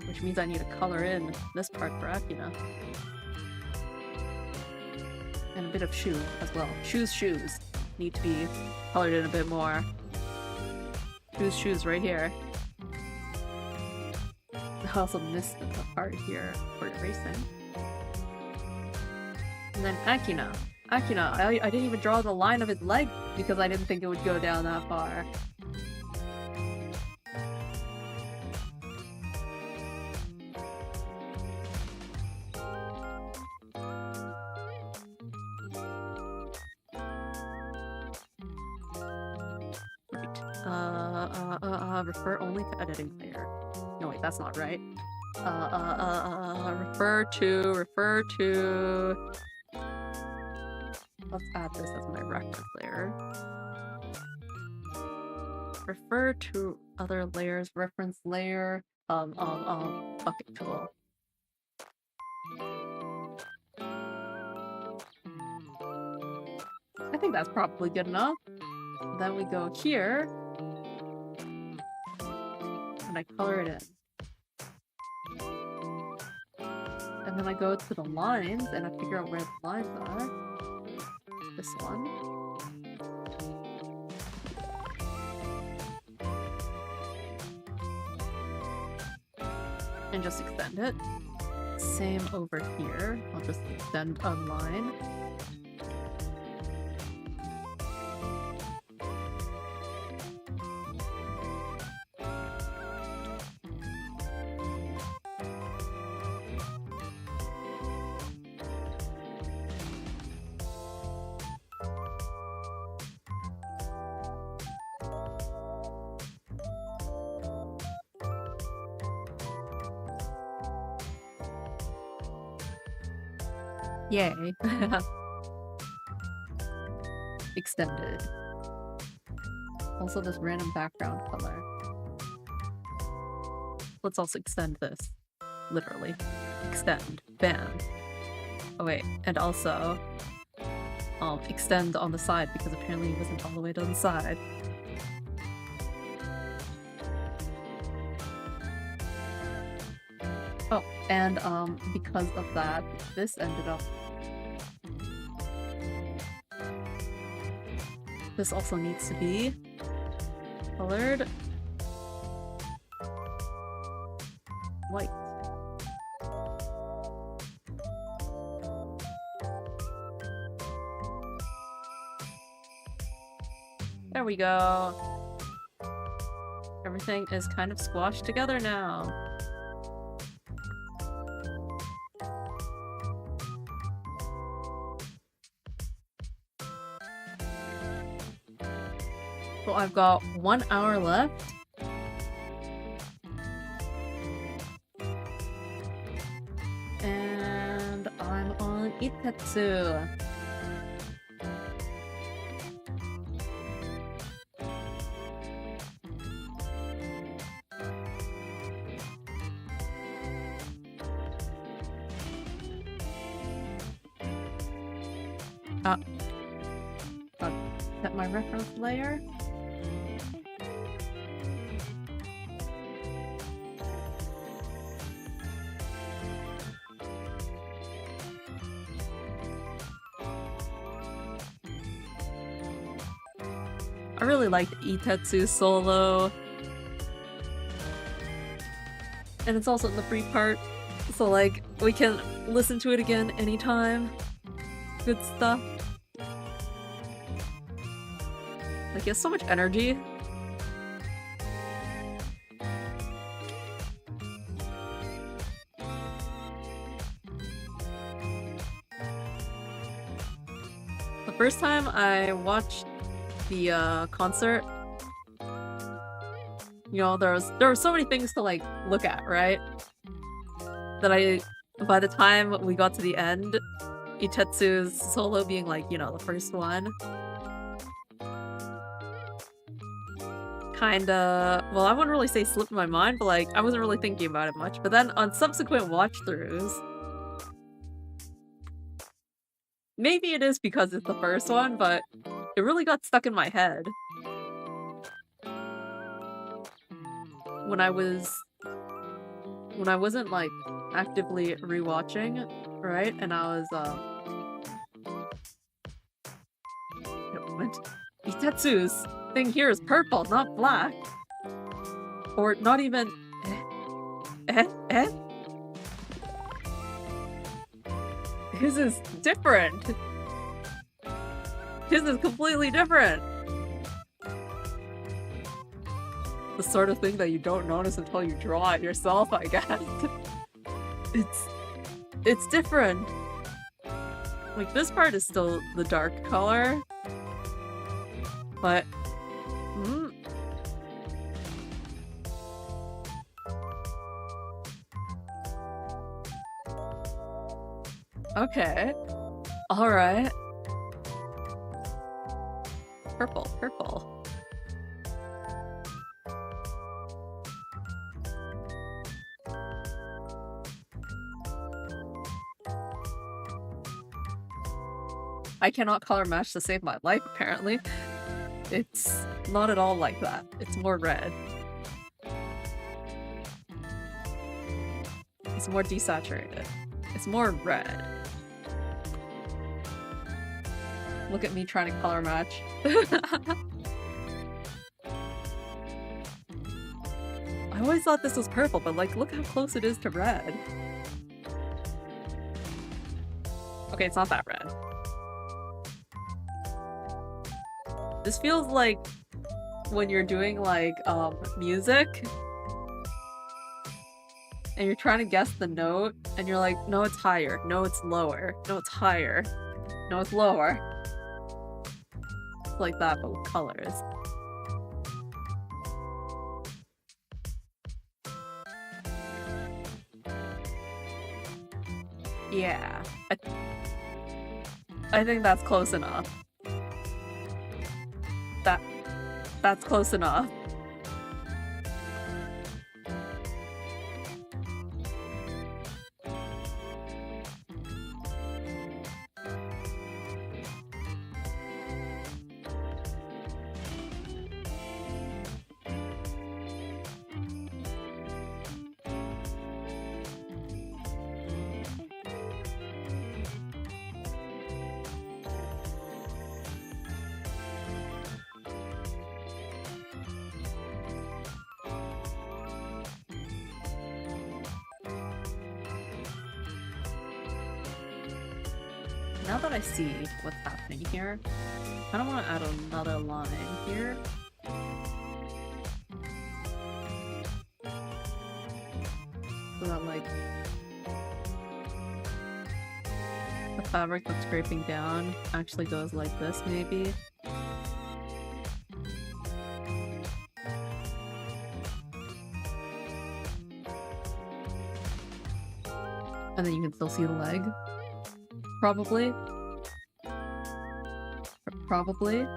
Which means I need to color in this part for Akina. And a bit of shoe as well. Shoes need to be colored in a bit more. Shoes right here. I also missed the part here for erasing. And then Akina. I didn't even draw the line of his leg because I didn't think it would go down that far. Refer only to editing layer. No, wait, that's not right. Refer to... Let's add this as my reference layer. Refer to other layers, reference layer, bucket tool. I think that's probably good enough. Then we go here, and I color it in. And then I go to the lines, and I figure out where the lines are. This one. And just extend it. Same over here. I'll just extend a line. Yay. Extended. Also this random background color. Let's also extend this. Literally. Extend. Bam. Oh wait, and also extend on the side because apparently it wasn't all the way to the side. Oh, and because of that, this ended up... This also needs to be colored white. There we go. Everything is kind of squashed together now. So I've got 1 hour left. And I'm on Itetsu. Set my reference layer. I really like Itetsu solo. And it's also in the free part, so like, we can listen to it again anytime. Good stuff. Like, he has so much energy. The first time I watched the concert, you know, there were so many things to like look at, right? That by the time we got to the end, Itetsu's solo being like, you know, the first one, kinda, well, I wouldn't really say slipped my mind, but like, I wasn't really thinking about it much. But then on subsequent watch-throughs, maybe it is because it's the first one, but it really got stuck in my head. When I wasn't like actively rewatching, right? And I was Itetsu's thing here is purple, not black. Or not even His is different. His is completely different. The sort of thing that you don't notice until you draw it yourself, I guess. It's different. Like, this part is still the dark color. But... Okay. Alright. Purple, purple. I cannot color match to save my life, apparently. It's not at all like that. It's more red. It's more desaturated. It's more red. Look at me trying to color match. I always thought this was purple, but like, look how close it is to red. Okay, it's not that red. This feels like when you're doing like music and you're trying to guess the note and you're like, no, it's higher, no, it's lower, no, it's higher, no, it's lower. It's like that, but with colors. Yeah, I think that's close enough. That's close enough. Now that I see what's happening here, I kind of want to add another line here. So that, like, the fabric that's scraping down actually goes like this, maybe. And then you can still see the leg. Probably. Probably.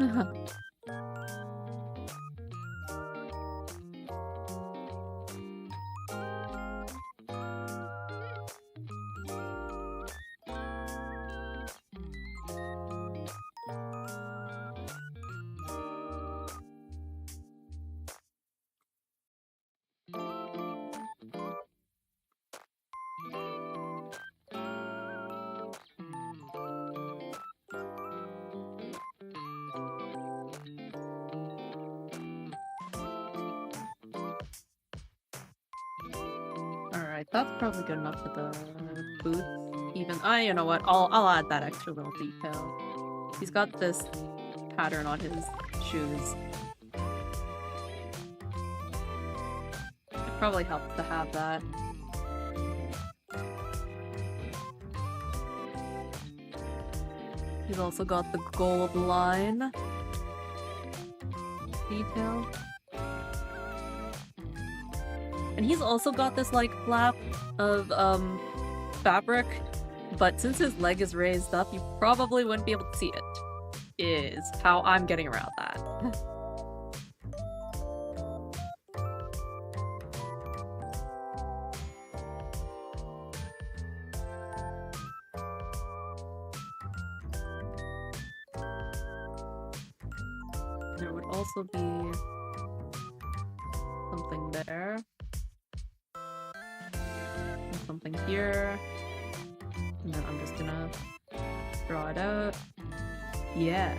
That's probably good enough for the boots. Even you know what? I'll add that extra little detail. He's got this pattern on his shoes. It probably helps to have that. He's also got the gold line detail. And he's also got this, like, flap of, fabric, but since his leg is raised up, you probably wouldn't be able to see it, is how I'm getting around that. there would also be something there. And something here. And then I'm just gonna draw it out. Yeah.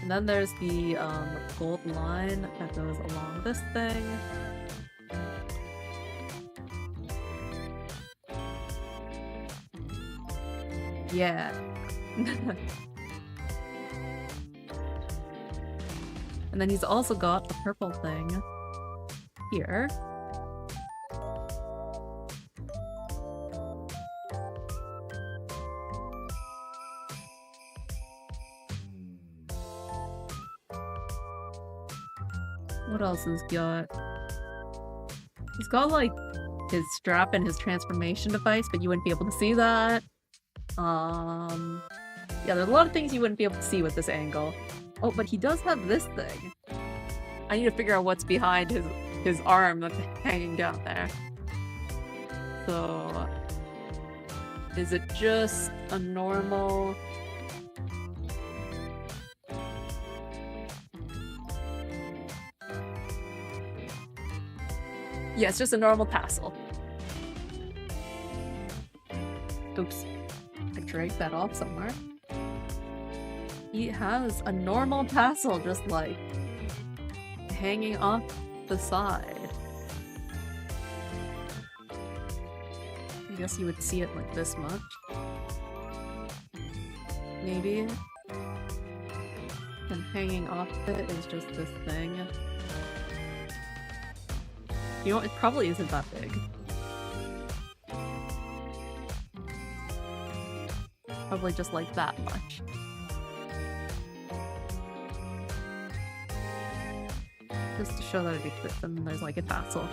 And then there's the gold line that goes along this thing. Yeah. And then he's also got the purple thing here. What else has got? He's got like his strap and his transformation device, but you wouldn't be able to see that. Yeah, there's a lot of things you wouldn't be able to see with this angle. Oh, but he does have this thing. I need to figure out what's behind his arm that's hanging down there. So, is it just a normal... Yeah, it's just a normal tassel. Oops. I dragged that off somewhere. He has a normal tassel just like hanging off the side. I guess you would see it like this much. Maybe. And hanging off it is just this thing. You know, it probably isn't that big. Probably just like that much. Just to show that it exists, and then there's like a tassel.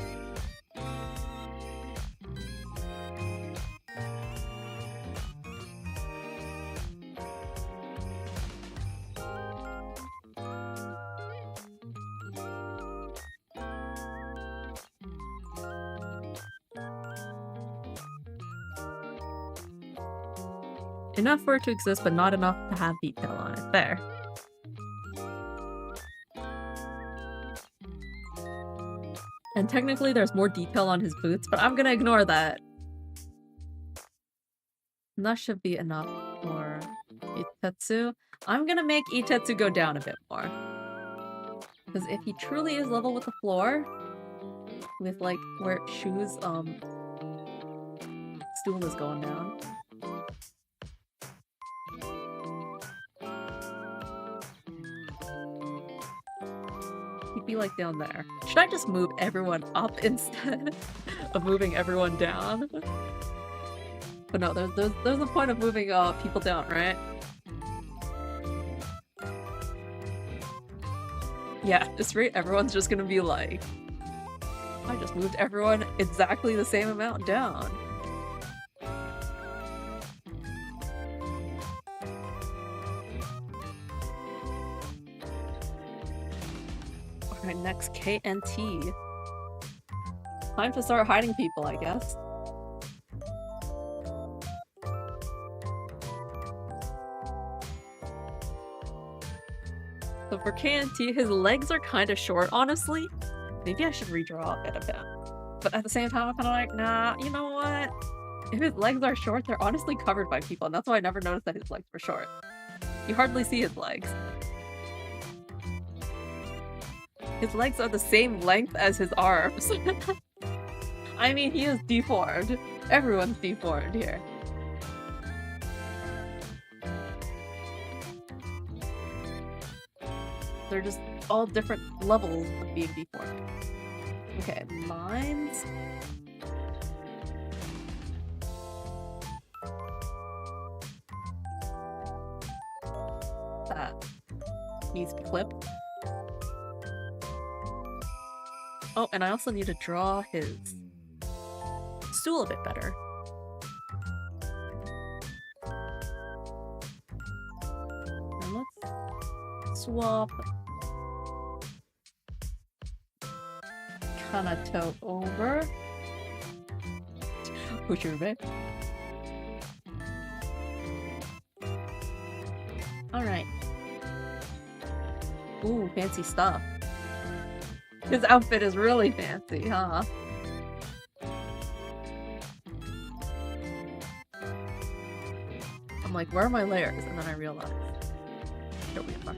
Enough for it to exist, but not enough to have detail on it. There. And technically there's more detail on his boots, but I'm gonna ignore that. And that should be enough for Itetsu. I'm gonna make Itetsu go down a bit more. Because if he truly is level with the floor, with like where Shu's stool is going down, be like down there. Should I just move everyone up instead of moving everyone down? But no, there's a point of moving people down, right? Yeah, at this rate, everyone's just gonna be like, I just moved everyone exactly the same amount down. Alright, next KNT. Time to start hiding people, I guess. So for KNT, his legs are kind of short, honestly. Maybe I should redraw a bit of him. But at the same time, I'm kind of like, nah, you know what? If his legs are short, they're honestly covered by people, and that's why I never noticed that his legs were short. You hardly see his legs. His legs are the same length as his arms. I mean, he is deformed. Everyone's deformed here. They're just all different levels of being deformed. Okay, lines. That needs to be clipped. Oh, and I also need to draw his stool a bit better. And let's swap Kanato over. Push her back. Alright. Ooh, fancy stuff. His outfit is really fancy, huh? I'm like, where are my layers? And then I realized, here we are.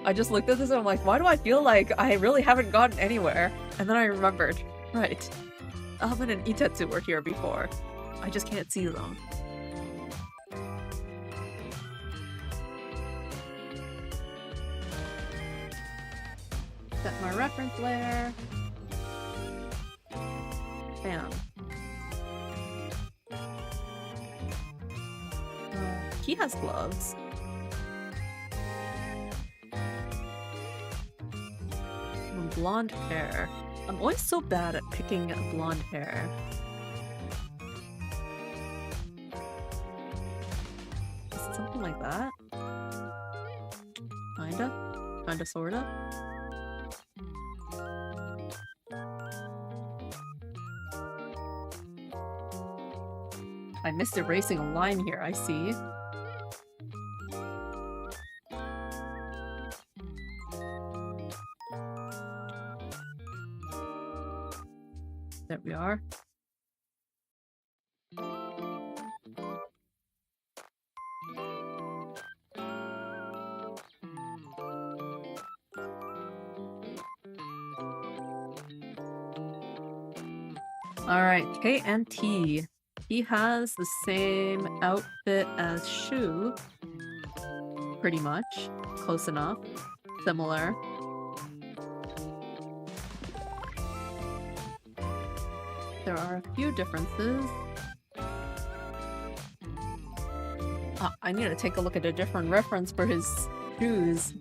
I just looked at this and I'm like, why do I feel like I really haven't gotten anywhere? And then I remembered, right, Alvin and Itetsu were here before. I just can't see them. Set my reference layer. Bam. He has gloves. Blonde hair. I'm always so bad at picking blonde hair. Is it something like that? Kinda? Kinda sorta? I missed erasing a line here, I see. There we are. Alright, KNT. He has the same outfit as Shu. Pretty much. Close enough. Similar. There are a few differences. I need to take a look at a different reference for his shoes.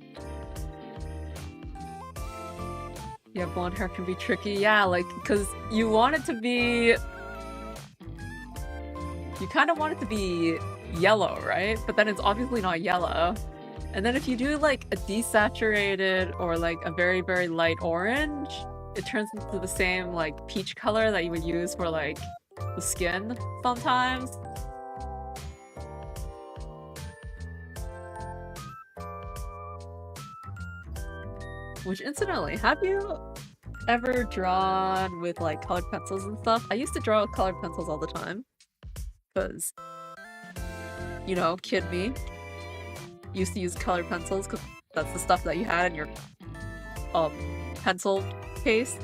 Yeah, blonde hair can be tricky. Yeah, like, because you want it to be... You kind of want it to be yellow, right? But then it's obviously not yellow. And then if you do, like, a desaturated or, like, a very, very light orange, it turns into the same, like, peach color that you would use for, like, the skin sometimes. Which, incidentally, have you ever drawn with, like, colored pencils and stuff? I used to draw with colored pencils all the time. Because, you know, kid me. Used to use colored pencils because that's the stuff that you had in your, pencil case.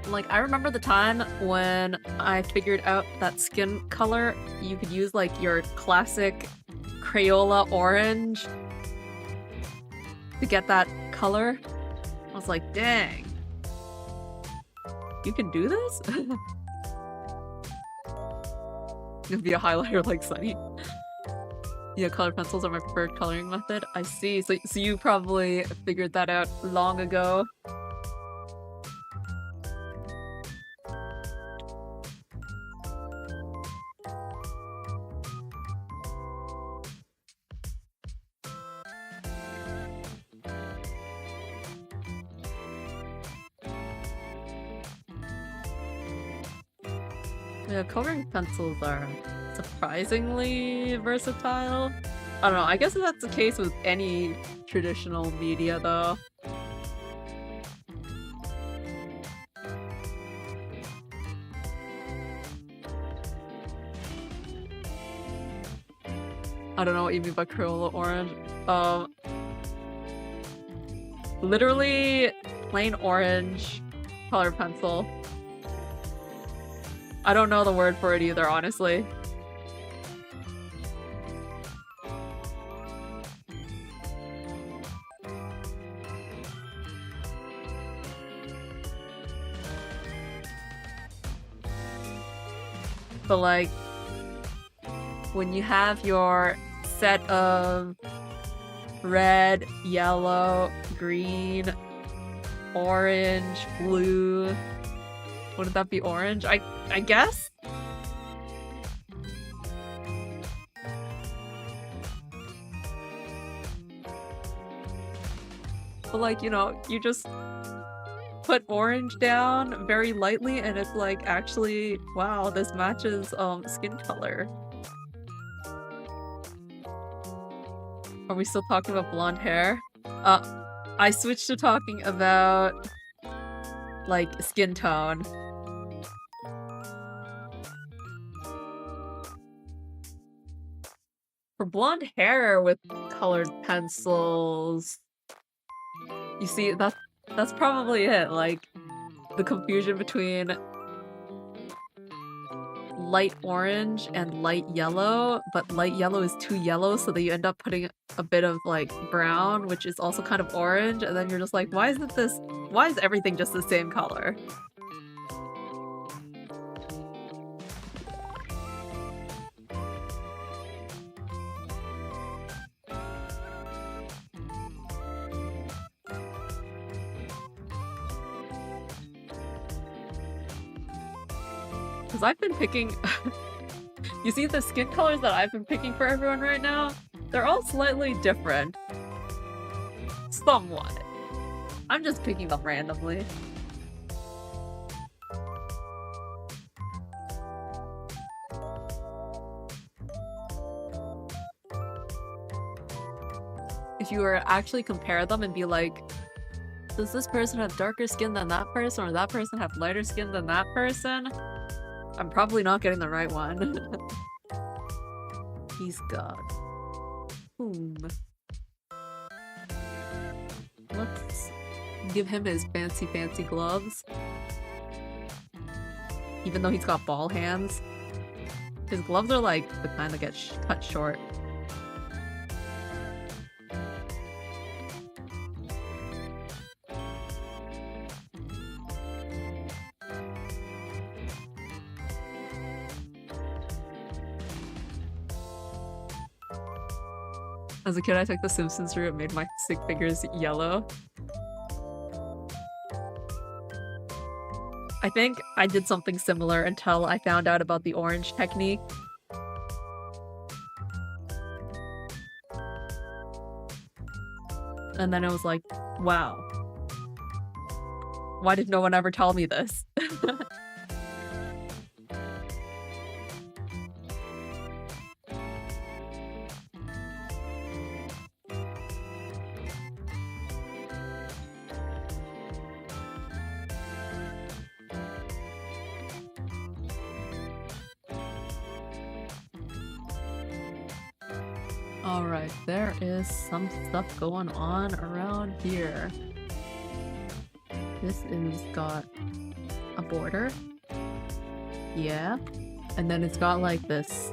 Like, I remember the time when I figured out that skin color, you could use, like, your classic Crayola orange to get that color. I was like, dang. You can do this? It'd be a highlighter like Sunny. Yeah, colored pencils are my preferred coloring method. I see. So you probably figured that out long ago. Yeah, coloring pencils are surprisingly versatile. I don't know, I guess that's the case with any traditional media though. I don't know what you mean by Crayola orange. Literally plain orange colored pencil. I don't know the word for it either, honestly. But like, when you have your set of red, yellow, green, orange, blue, wouldn't that be orange? I guess? But like, you know, you just put orange down very lightly and it's like, actually, wow, this matches skin color. Are we still talking about blonde hair? I switched to talking about like skin tone. For blonde hair with colored pencils, you see, that's probably it. Like, the confusion between light orange and light yellow, but light yellow is too yellow, so that you end up putting a bit of like brown, which is also kind of orange, and then you're just like, why is everything just the same color? Because I've been picking... You see the skin colors that I've been picking for everyone right now? They're all slightly different. Somewhat. I'm just picking them randomly. If you were to actually compare them and be like, does this person have darker skin than that person, or that person have lighter skin than that person? I'm probably not getting the right one. He's got... Let's give him his fancy gloves. Even though he's got ball hands. His gloves are like the kind that get cut short. As a kid, I took the Simpsons route and made my stick figures yellow. I think I did something similar until I found out about the orange technique. And then I was like, wow. Why did no one ever tell me this? Alright, there is some stuff going on around here. This is got a border. Yeah. And then it's got like this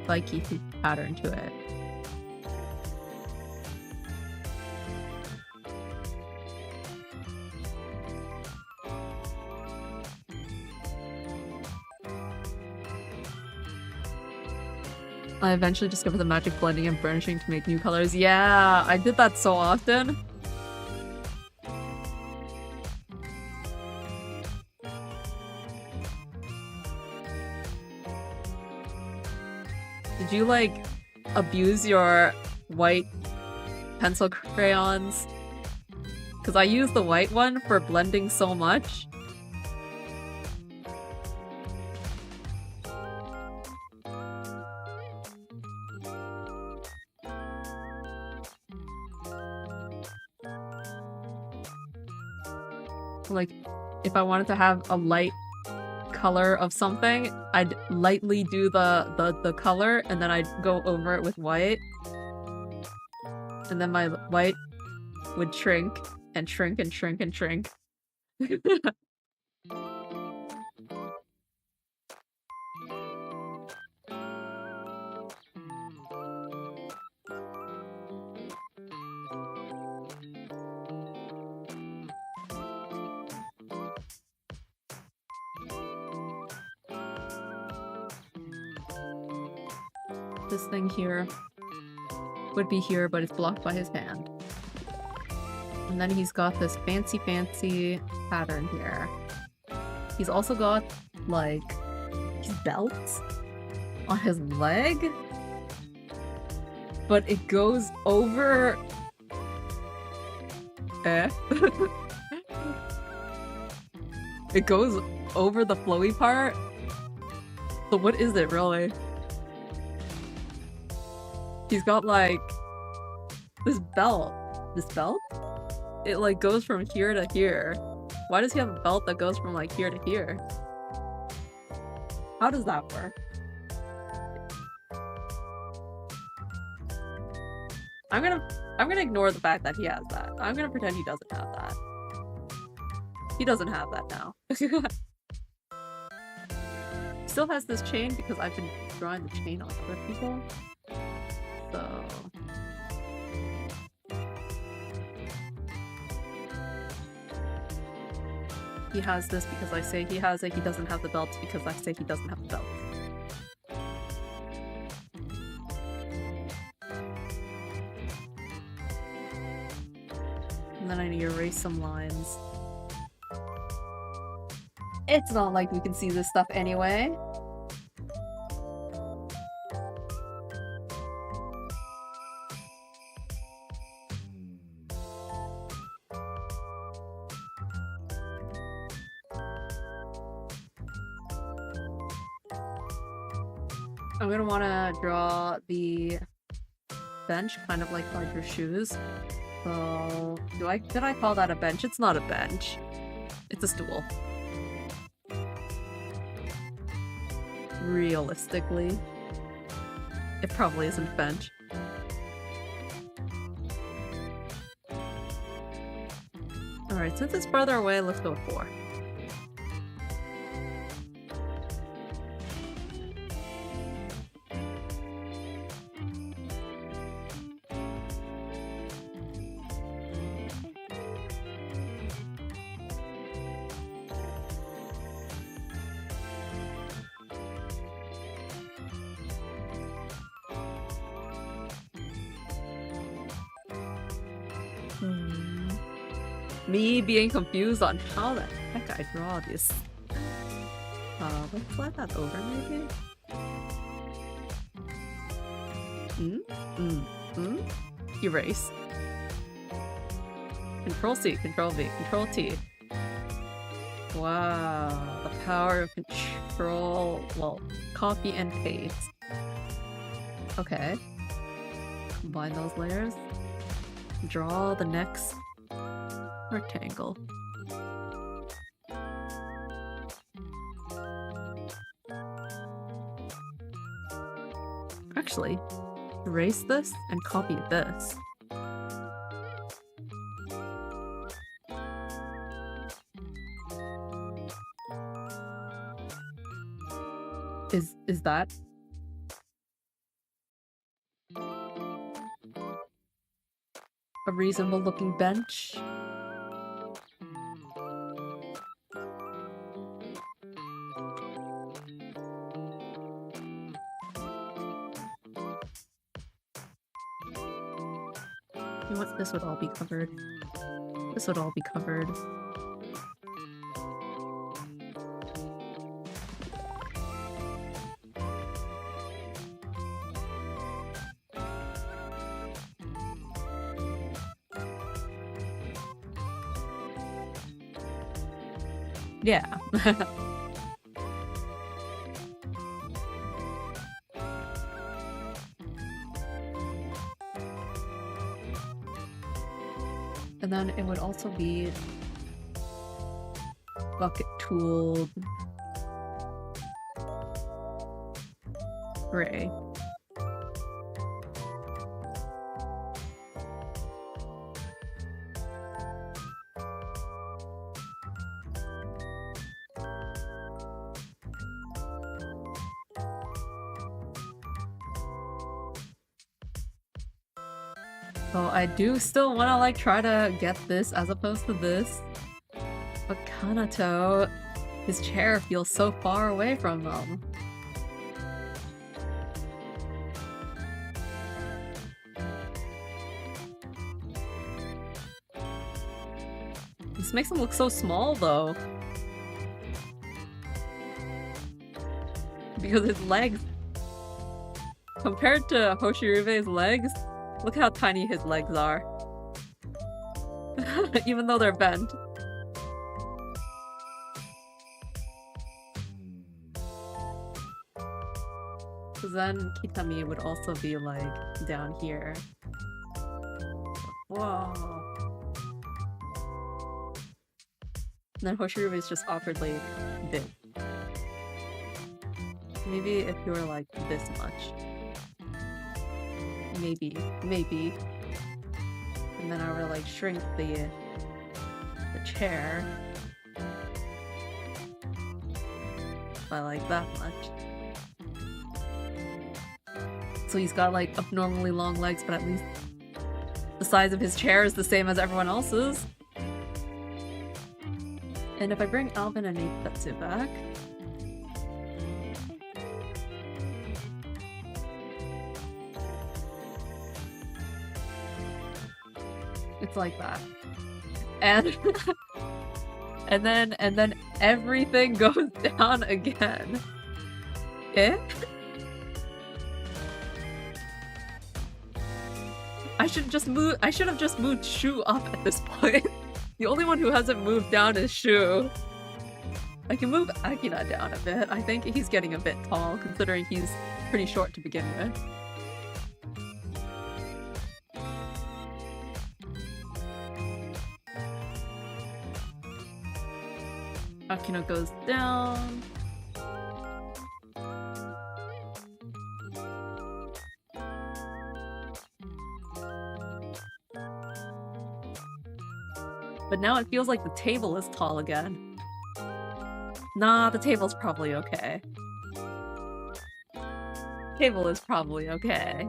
spiky pattern to it. I eventually discovered the magic blending and burnishing to make new colors. Yeah, I did that so often. Did you, like, abuse your white pencil crayons? Because I use the white one for blending so much. Like, if I wanted to have a light color of something, I'd lightly do the color, and then I'd go over it with white. And then my white would shrink, and shrink, and shrink, and shrink. This thing here would be here, but it's blocked by his hand. And then he's got this fancy pattern here. He's also got, like, these belts on his leg, but it goes over... It goes over the flowy part? So what is it really? He's got like this belt. This belt? It like goes from here to here. Why does he have a belt that goes from like here to here? How does that work? I'm gonna ignore the fact that he has that. I'm gonna pretend he doesn't have that. He doesn't have that now. Still has this chain because I've been drawing the chain on other people. So he has this because I say he has it. He doesn't have the belt because I say he doesn't have the belt. And then I need to erase some lines. It's not like we can see this stuff anyway. I'm gonna wanna draw the bench, kind of like how I drew shoes. So, did I call that a bench? It's not a bench. It's a stool. Realistically, it probably isn't a bench. Alright, since it's farther away, let's go with 4. Me being confused on how the heck I draw this. Let's slide that over maybe? Erase. Control C, Control V, Control T. Wow, the power of control, well, copy and paste. Okay. Combine those layers. Draw the next rectangle. Actually, erase this and copy this. Is that? A reasonable looking bench? You know what? This would all be covered. This would all be covered. Yeah. And then it would also be bucket tooled gray. So I do still want to like try to get this as opposed to this, but Kanato, his chair feels so far away from them. This makes him look so small though. Because his legs, compared to Hoshirube's legs, look how tiny his legs are. Even though they're bent. So then Kitami would also be like down here. Whoa. And then Hoshiru is just awkwardly big. Maybe if you were like this much. Maybe. And then I would like shrink the chair by like that much. So he's got like abnormally long legs, but at least the size of his chair is the same as everyone else's. And if I bring Alvin and Eitetsu back, it's like that. And and then everything goes down again. Eh? I should have just moved Shu up at this point. The only one who hasn't moved down is Shu. I can move Akina down a bit. I think he's getting a bit tall, considering he's pretty short to begin with. Akina goes down. But now it feels like the table is tall again. Nah, the table's probably okay. Table is probably okay.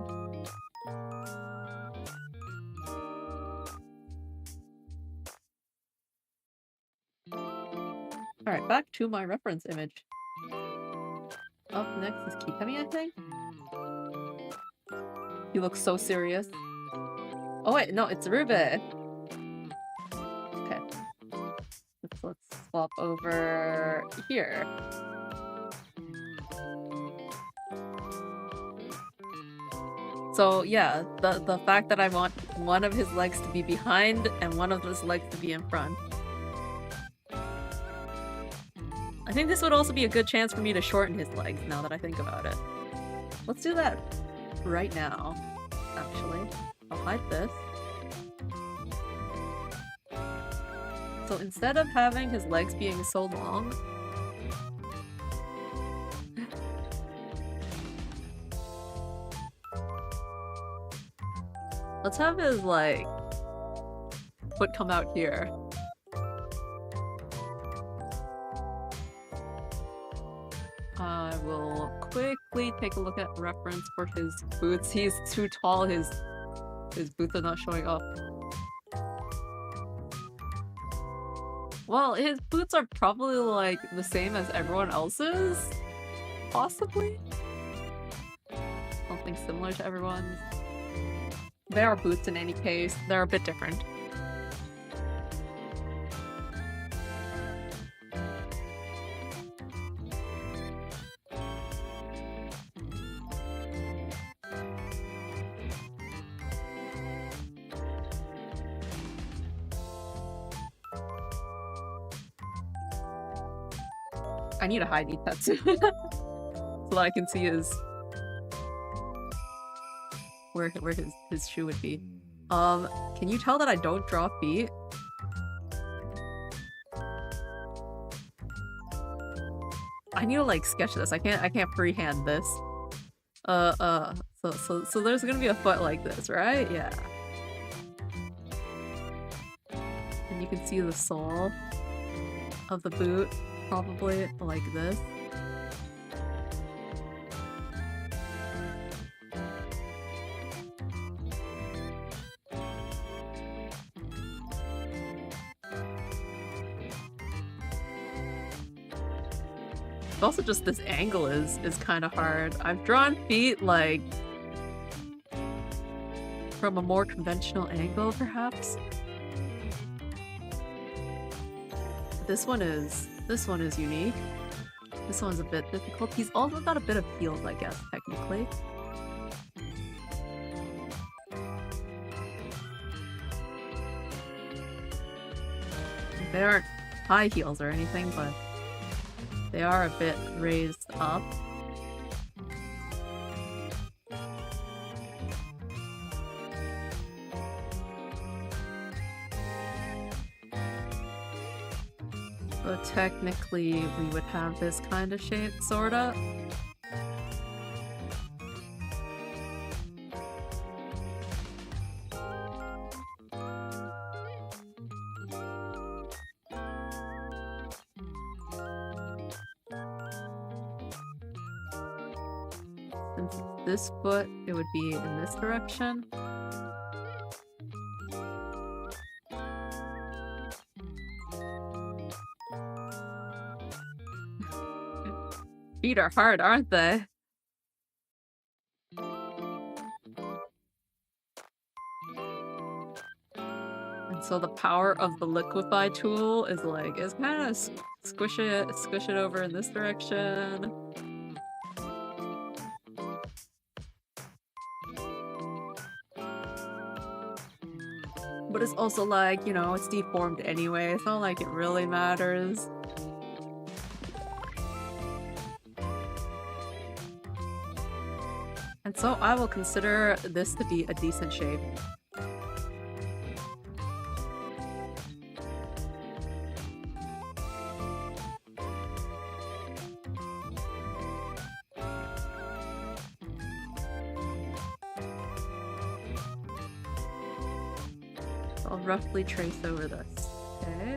Alright, back to my reference image. Up next is Kitami, I think? He looks so serious. Oh wait, no, it's Rube! Okay. Let's swap over here. So yeah, the fact that I want one of his legs to be behind and one of his legs to be in front. I think this would also be a good chance for me to shorten his legs, now that I think about it. Let's do that right now, actually. I'll hide this. So instead of having his legs being so long, let's have his, like, foot come out here. I will quickly take a look at reference for his boots. He's too tall, his boots are not showing up. Well, his boots are probably like the same as everyone else's? Possibly? Something similar to everyone's. They are boots in any case, they're a bit different. I need to hide Eitetsu so that I can see where his shoe would be. Can you tell that I don't draw feet? I need to like sketch this. I can't freehand this. So there's gonna be a foot like this, right? Yeah. And you can see the sole of the boot. Probably like this. Also just this angle is kind of hard. I've drawn feet like from a more conventional angle perhaps. This one is unique. This one's a bit difficult. He's also got a bit of heels, I guess, technically. They aren't high heels or anything, but they are a bit raised up. technically we would have this kind of shape, sorta. Since it's this foot, it would be in this direction. Feet are hard, aren't they? And so the power of the liquefy tool is like, it's kind of squish it over in this direction. But it's also like, you know, it's deformed anyway. It's not like it really matters. And so I will consider this to be a decent shape. I'll roughly trace over this. Okay.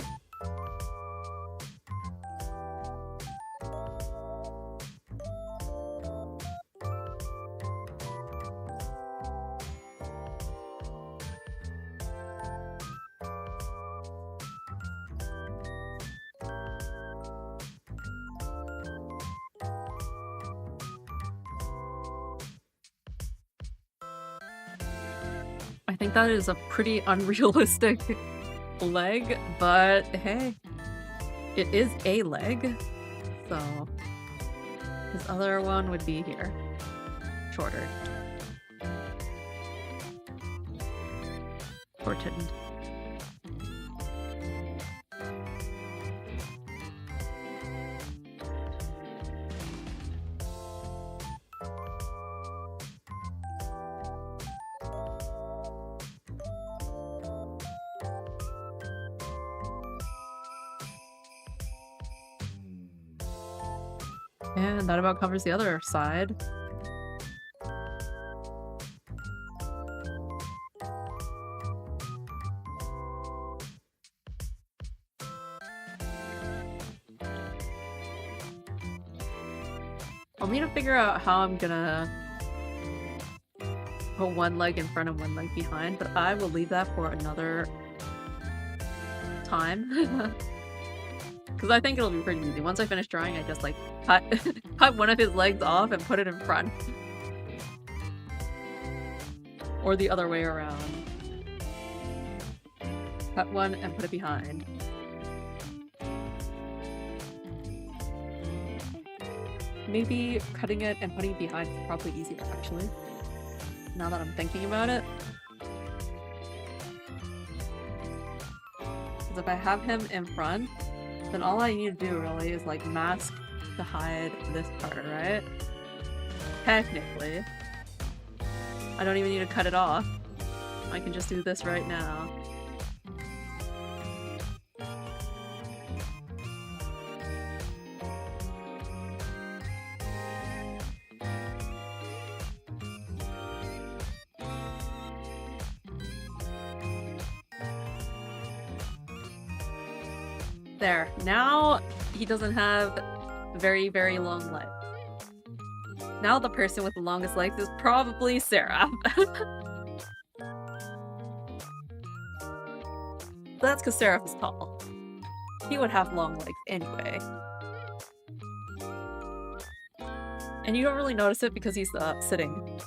I think that is a pretty unrealistic leg, but hey, it is a leg, so his other one would be here, shorter, shortened. And that about covers the other side. I'll need to figure out how I'm gonna put one leg in front and one leg behind, but I will leave that for another time. Because I think it'll be pretty easy. Once I finish drawing, I just like cut one of his legs off and put it in front. Or the other way around. Cut one and put it behind. Maybe cutting it and putting it behind is probably easier, actually. Now that I'm thinking about it. Because if I have him in front, then all I need to do really is like mask to hide this part, right? Technically. I don't even need to cut it off. I can just do this right now. There. Now he doesn't have very, very long legs. Now the person with the longest legs is probably Sarah. That's because Seraph is tall. He would have long legs anyway. And you don't really notice it because he's sitting.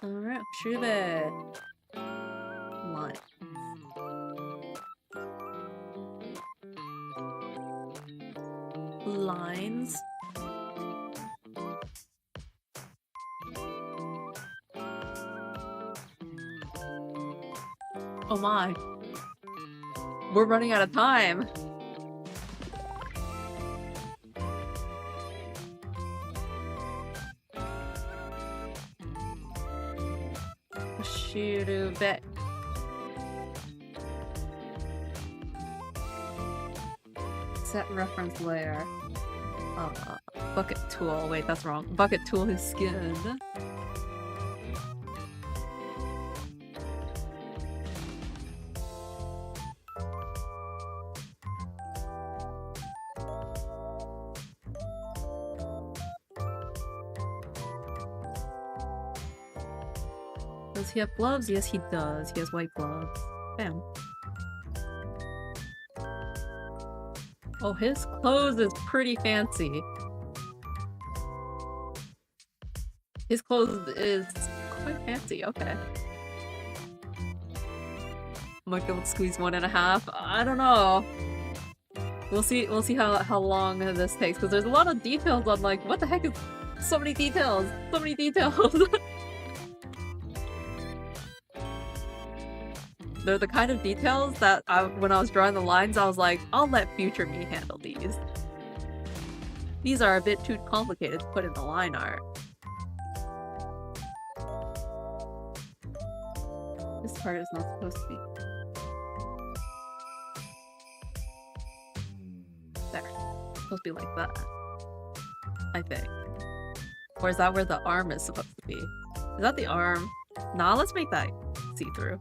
Alright, Shube. Line. Lines. Oh my. We're running out of time. Shirube. Set reference layer. Bucket tool. Wait, that's wrong. Bucket tool his skin. Does he have gloves? Yes, he does. He has white gloves. Bam. Oh, his clothes is pretty fancy. His clothes is quite fancy. Okay. Might be able to squeeze 1.5. I don't know. We'll see. We'll see how long this takes, because there's a lot of details on, like, what the heck is so many details. So many details. They're the kind of details that when I was drawing the lines, I was like, I'll let future me handle these. These are a bit too complicated to put in the line art. This part is not supposed to be. There. It's supposed to be like that. I think. Or is that where the arm is supposed to be? Is that the arm? Nah, let's make that see-through.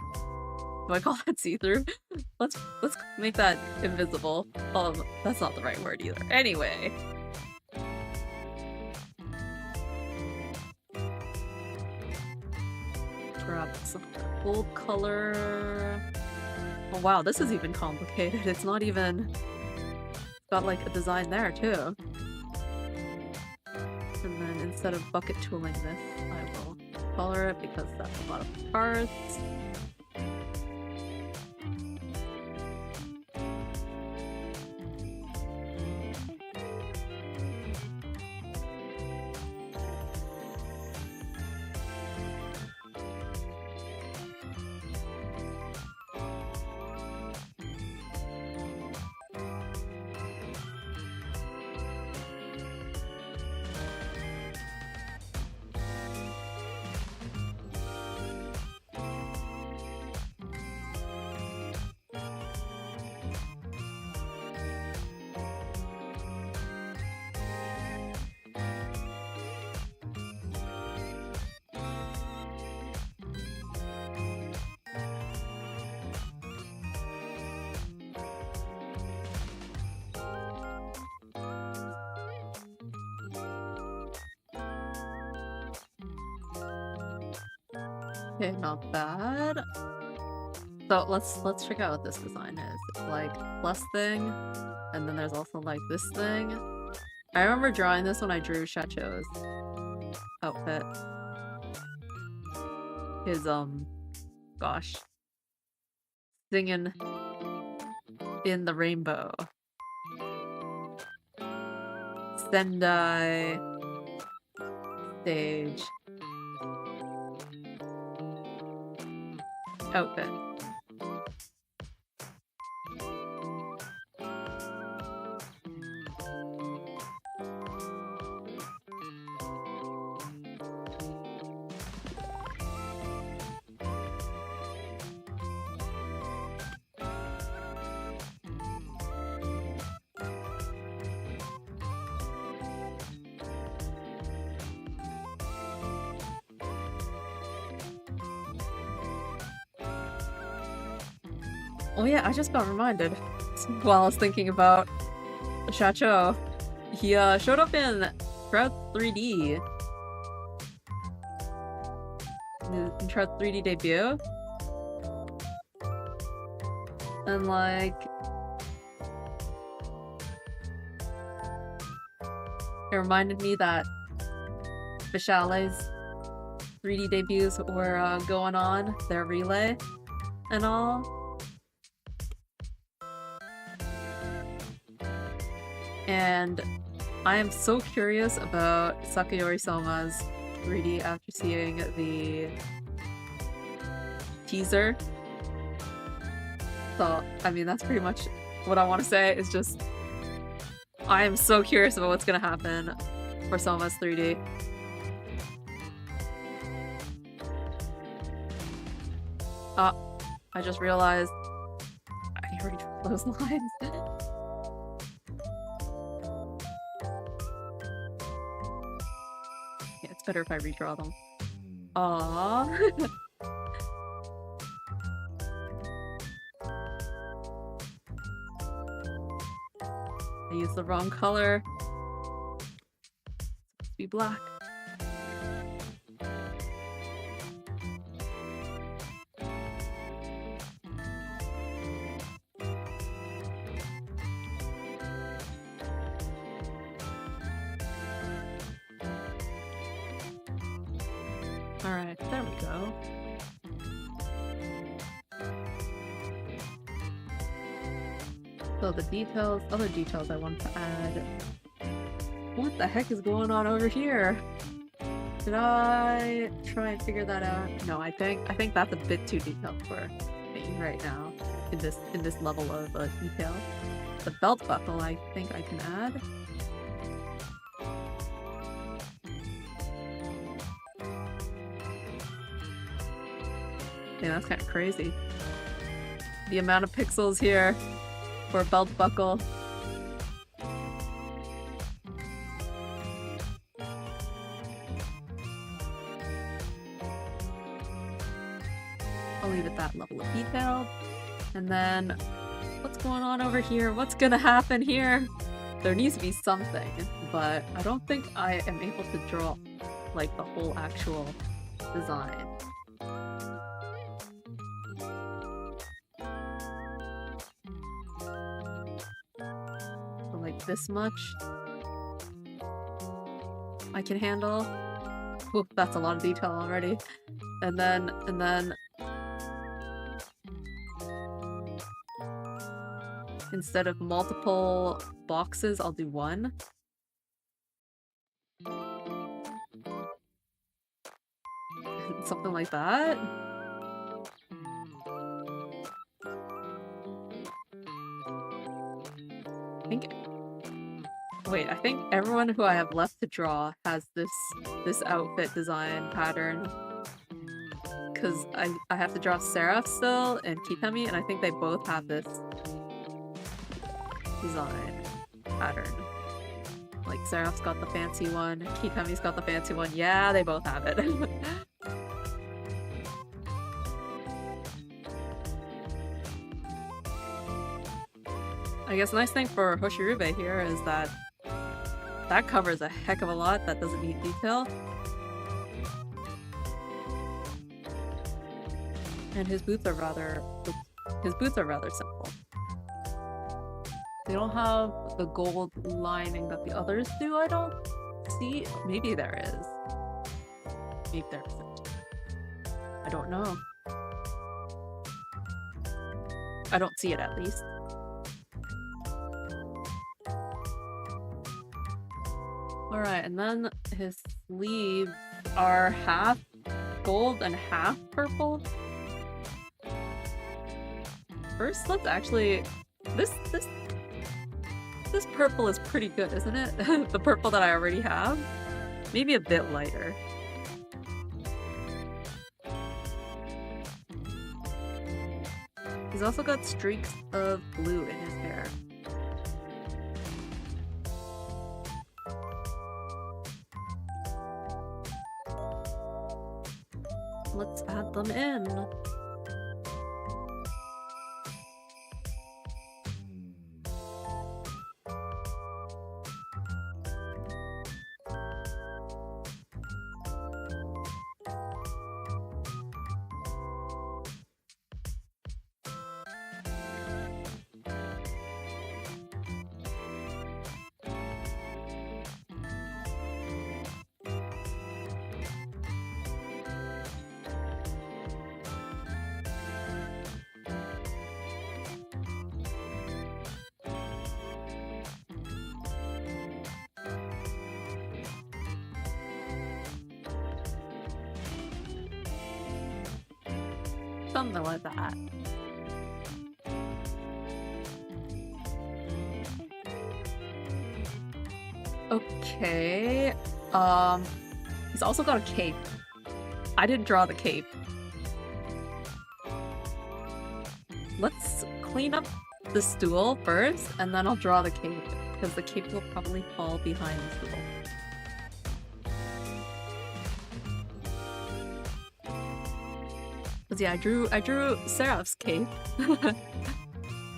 Do I call that see-through? Let's make that invisible. That's not the right word either. Anyway. Grab some gold color. Oh wow, this is even complicated. It's not even... It's got like a design there too. And then instead of bucket tooling this, I will color it because that's a lot of parts. Okay, not bad. So let's check out what this design is. It's like plus thing, and then there's also like this thing. I remember drawing this when I drew Shacho's outfit. His gosh, singing in the rainbow. Sendai stage. Outfit. Oh yeah, I just got reminded while I was thinking about Shacho. He showed up in Shroud 3D. In Shroud 3D debut. And like... it reminded me that Vishale's 3D debuts were going on, their relay and all. And I am so curious about Sakayori-sama's 3D after seeing the teaser. So, I mean, that's pretty much what I want to say. Is just, I am so curious about what's gonna happen for Sama's 3D. I just realized I already drew those lines. Yeah, it's better if I redraw them. Aww. I used the wrong color. It's supposed to be black. Alright, there we go. So the details, other details I want to add. What the heck is going on over here? Did I try and figure that out? No, I think that's a bit too detailed for me right now in this level of detail. The belt buckle I think I can add. Yeah, that's kind of crazy. The amount of pixels here for a belt buckle. I'll leave it that level of detail. And then, what's going on over here? What's gonna happen here? There needs to be something, but I don't think I am able to draw like the whole actual design. So like this much I can handle. Ooh, that's a lot of detail already. And then instead of multiple boxes, I'll do one. Something like that. I think everyone who I have left to draw has this outfit design pattern. Because I have to draw Seraph still and Kitami, and I think they both have this design pattern. Like Seraph's got the fancy one, Kitami's got the fancy one. Yeah, they both have it. I guess the nice thing for Hoshirube here is that covers a heck of a lot that doesn't need detail. And his boots are rather simple. They don't have the gold lining that the others do, I don't see. Maybe there is. Maybe there isn't. I don't know. I don't see it at least. Alright, and then his sleeves are half gold and half purple. First, let's actually... This purple is pretty good, isn't it? The purple that I already have. Maybe a bit lighter. He's also got streaks of blue in his hair. Let's add them in. Something like that. Okay. He's also got a cape. I didn't draw the cape. Let's clean up the stool first, and then I'll draw the cape, because the cape will probably fall behind the stool. Cause yeah, I drew Seraph's cape.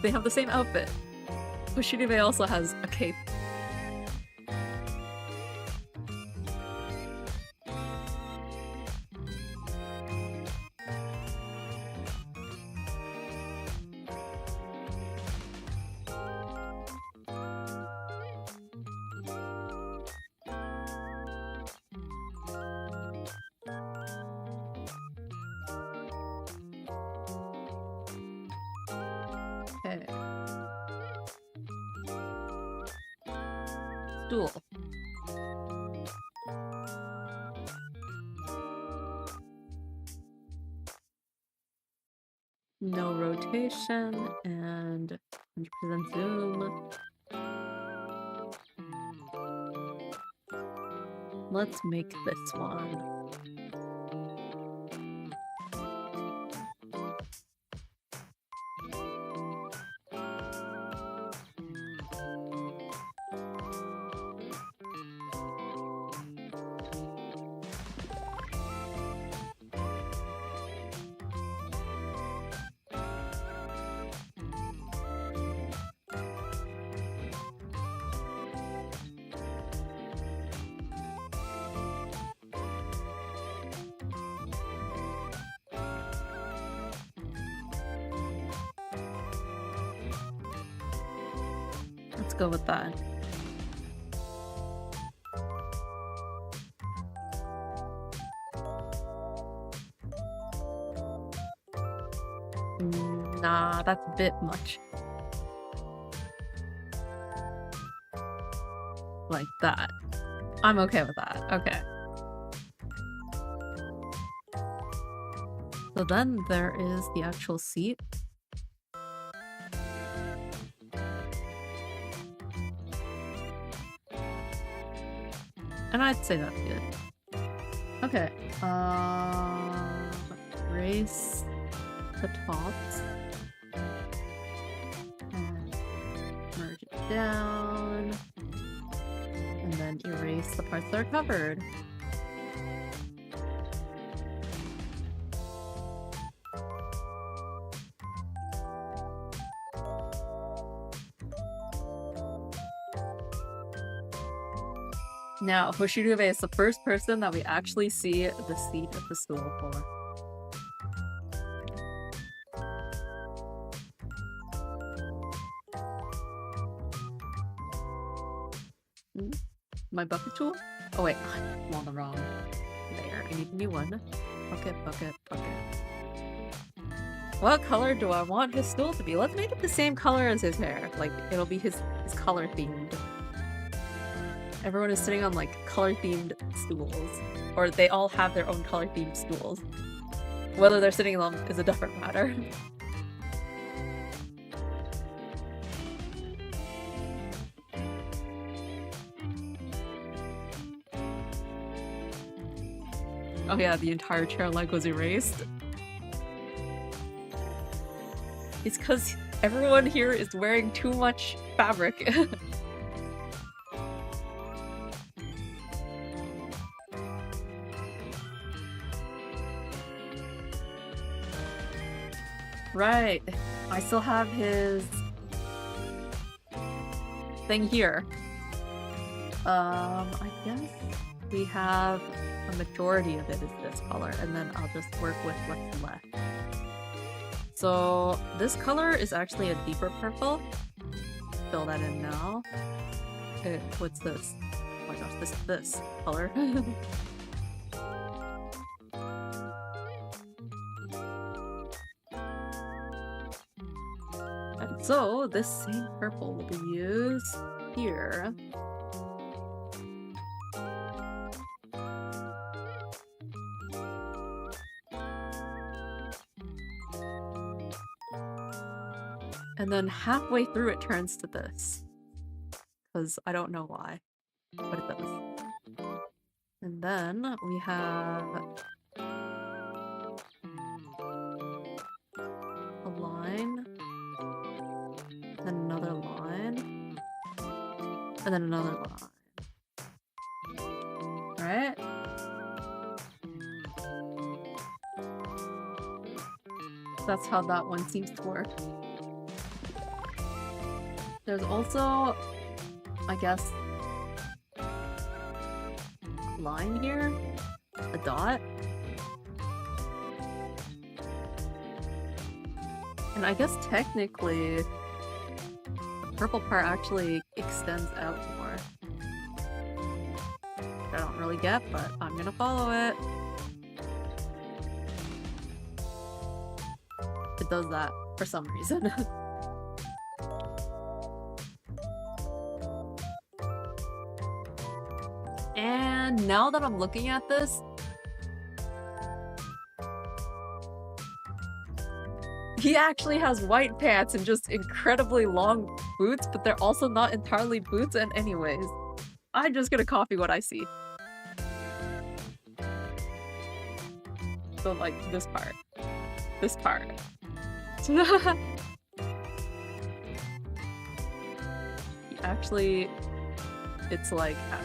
They have the same outfit. Hoshiribe also has a cape. Okay. Stool. No rotation and 100% zoom. Let's make this one. Let's go with that. Nah, that's a bit much. Like that. I'm okay with that. Okay. So then there is the actual seat. And I'd say that's good. Okay. Erase the tops. And merge it down. And then erase the parts that are covered. Now, Hoshiribe is the first person that we actually see the seat of the stool for. My bucket tool? Oh wait, I'm on the wrong layer. I need a new one. Bucket, bucket, bucket. What color do I want his stool to be? Let's make it the same color as his hair. Like, it'll be his color themed. Everyone is sitting on like color-themed stools. Or they all have their own color-themed stools. Whether they're sitting on them is a different matter. Oh yeah, the entire chair leg was erased. It's because everyone here is wearing too much fabric. Right. I still have his thing here. I guess we have a majority of it is this color, and then I'll just work with what's left. So this color is actually a deeper purple. Fill that in now. What's this? Oh my gosh, this color. And so this same purple will be used here. And then halfway through it turns to this. Because I don't know why, but it does. And then we have a line And then another line. Right? That's how that one seems to work. There's also, I guess, a line here? A dot? And I guess technically, the purple part actually extends out more. I don't really get, but I'm gonna follow it. It does that for some reason. And now that I'm looking at this, he actually has white pants and just incredibly long boots, but they're also not entirely boots. And anyways, I'm just gonna copy what I see. So like this part. This part. Actually, it's like that.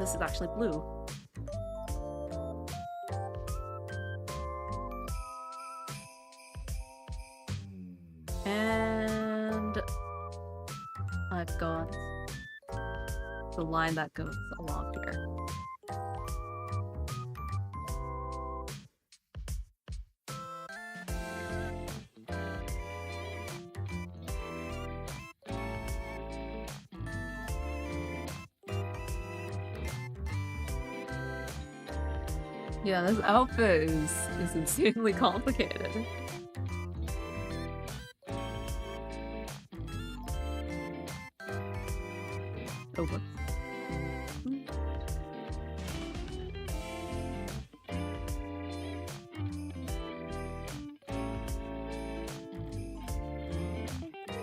This is actually blue. And I've got the line that goes along here. Yeah, this outfit is insanely complicated. Oh, what?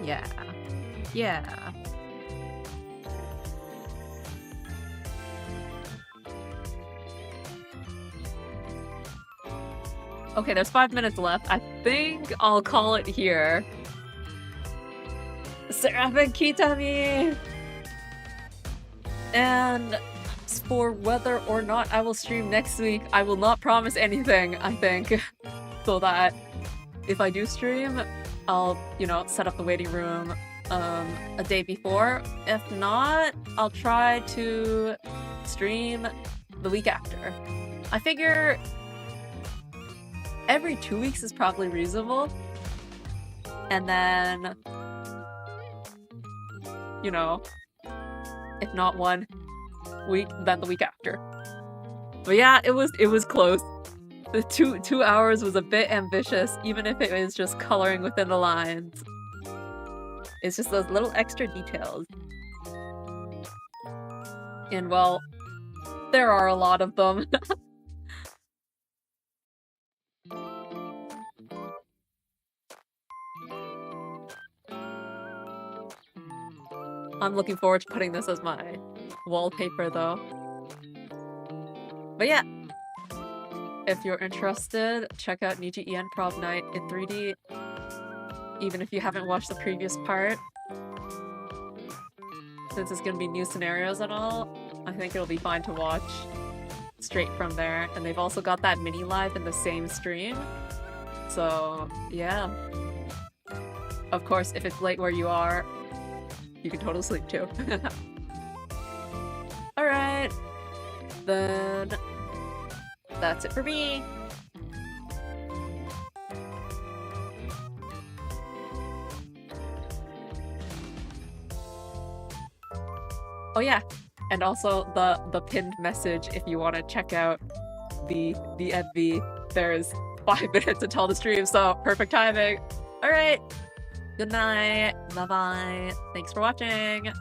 Yeah. Yeah. Okay, there's 5 minutes left. I think I'll call it here. Seraphic Kitami! And for whether or not I will stream next week, I will not promise anything, I think. So that if I do stream, I'll, you know, set up the waiting room a day before. If not, I'll try to stream the week after. I figure every 2 weeks is probably reasonable. And then, you know, if not 1 week, then the week after. But yeah, it was close. The 2 hours was a bit ambitious, even if it was just coloring within the lines. It's just those little extra details. And well, there are a lot of them. I'm looking forward to putting this as my wallpaper though. But yeah, if you're interested, check out Niji Prov Night in 3D, even if you haven't watched the previous part. Since it's gonna be new scenarios and all, I think it'll be fine to watch straight from there. And they've also got that mini live in the same stream. So yeah. Of course, if it's late where you are, you can totally sleep too. Alright. Then that's it for me. Oh yeah, and also the pinned message if you want to check out the MV. There's 5 minutes until the stream, so perfect timing. Alright. Good night. Bye-bye. Thanks for watching.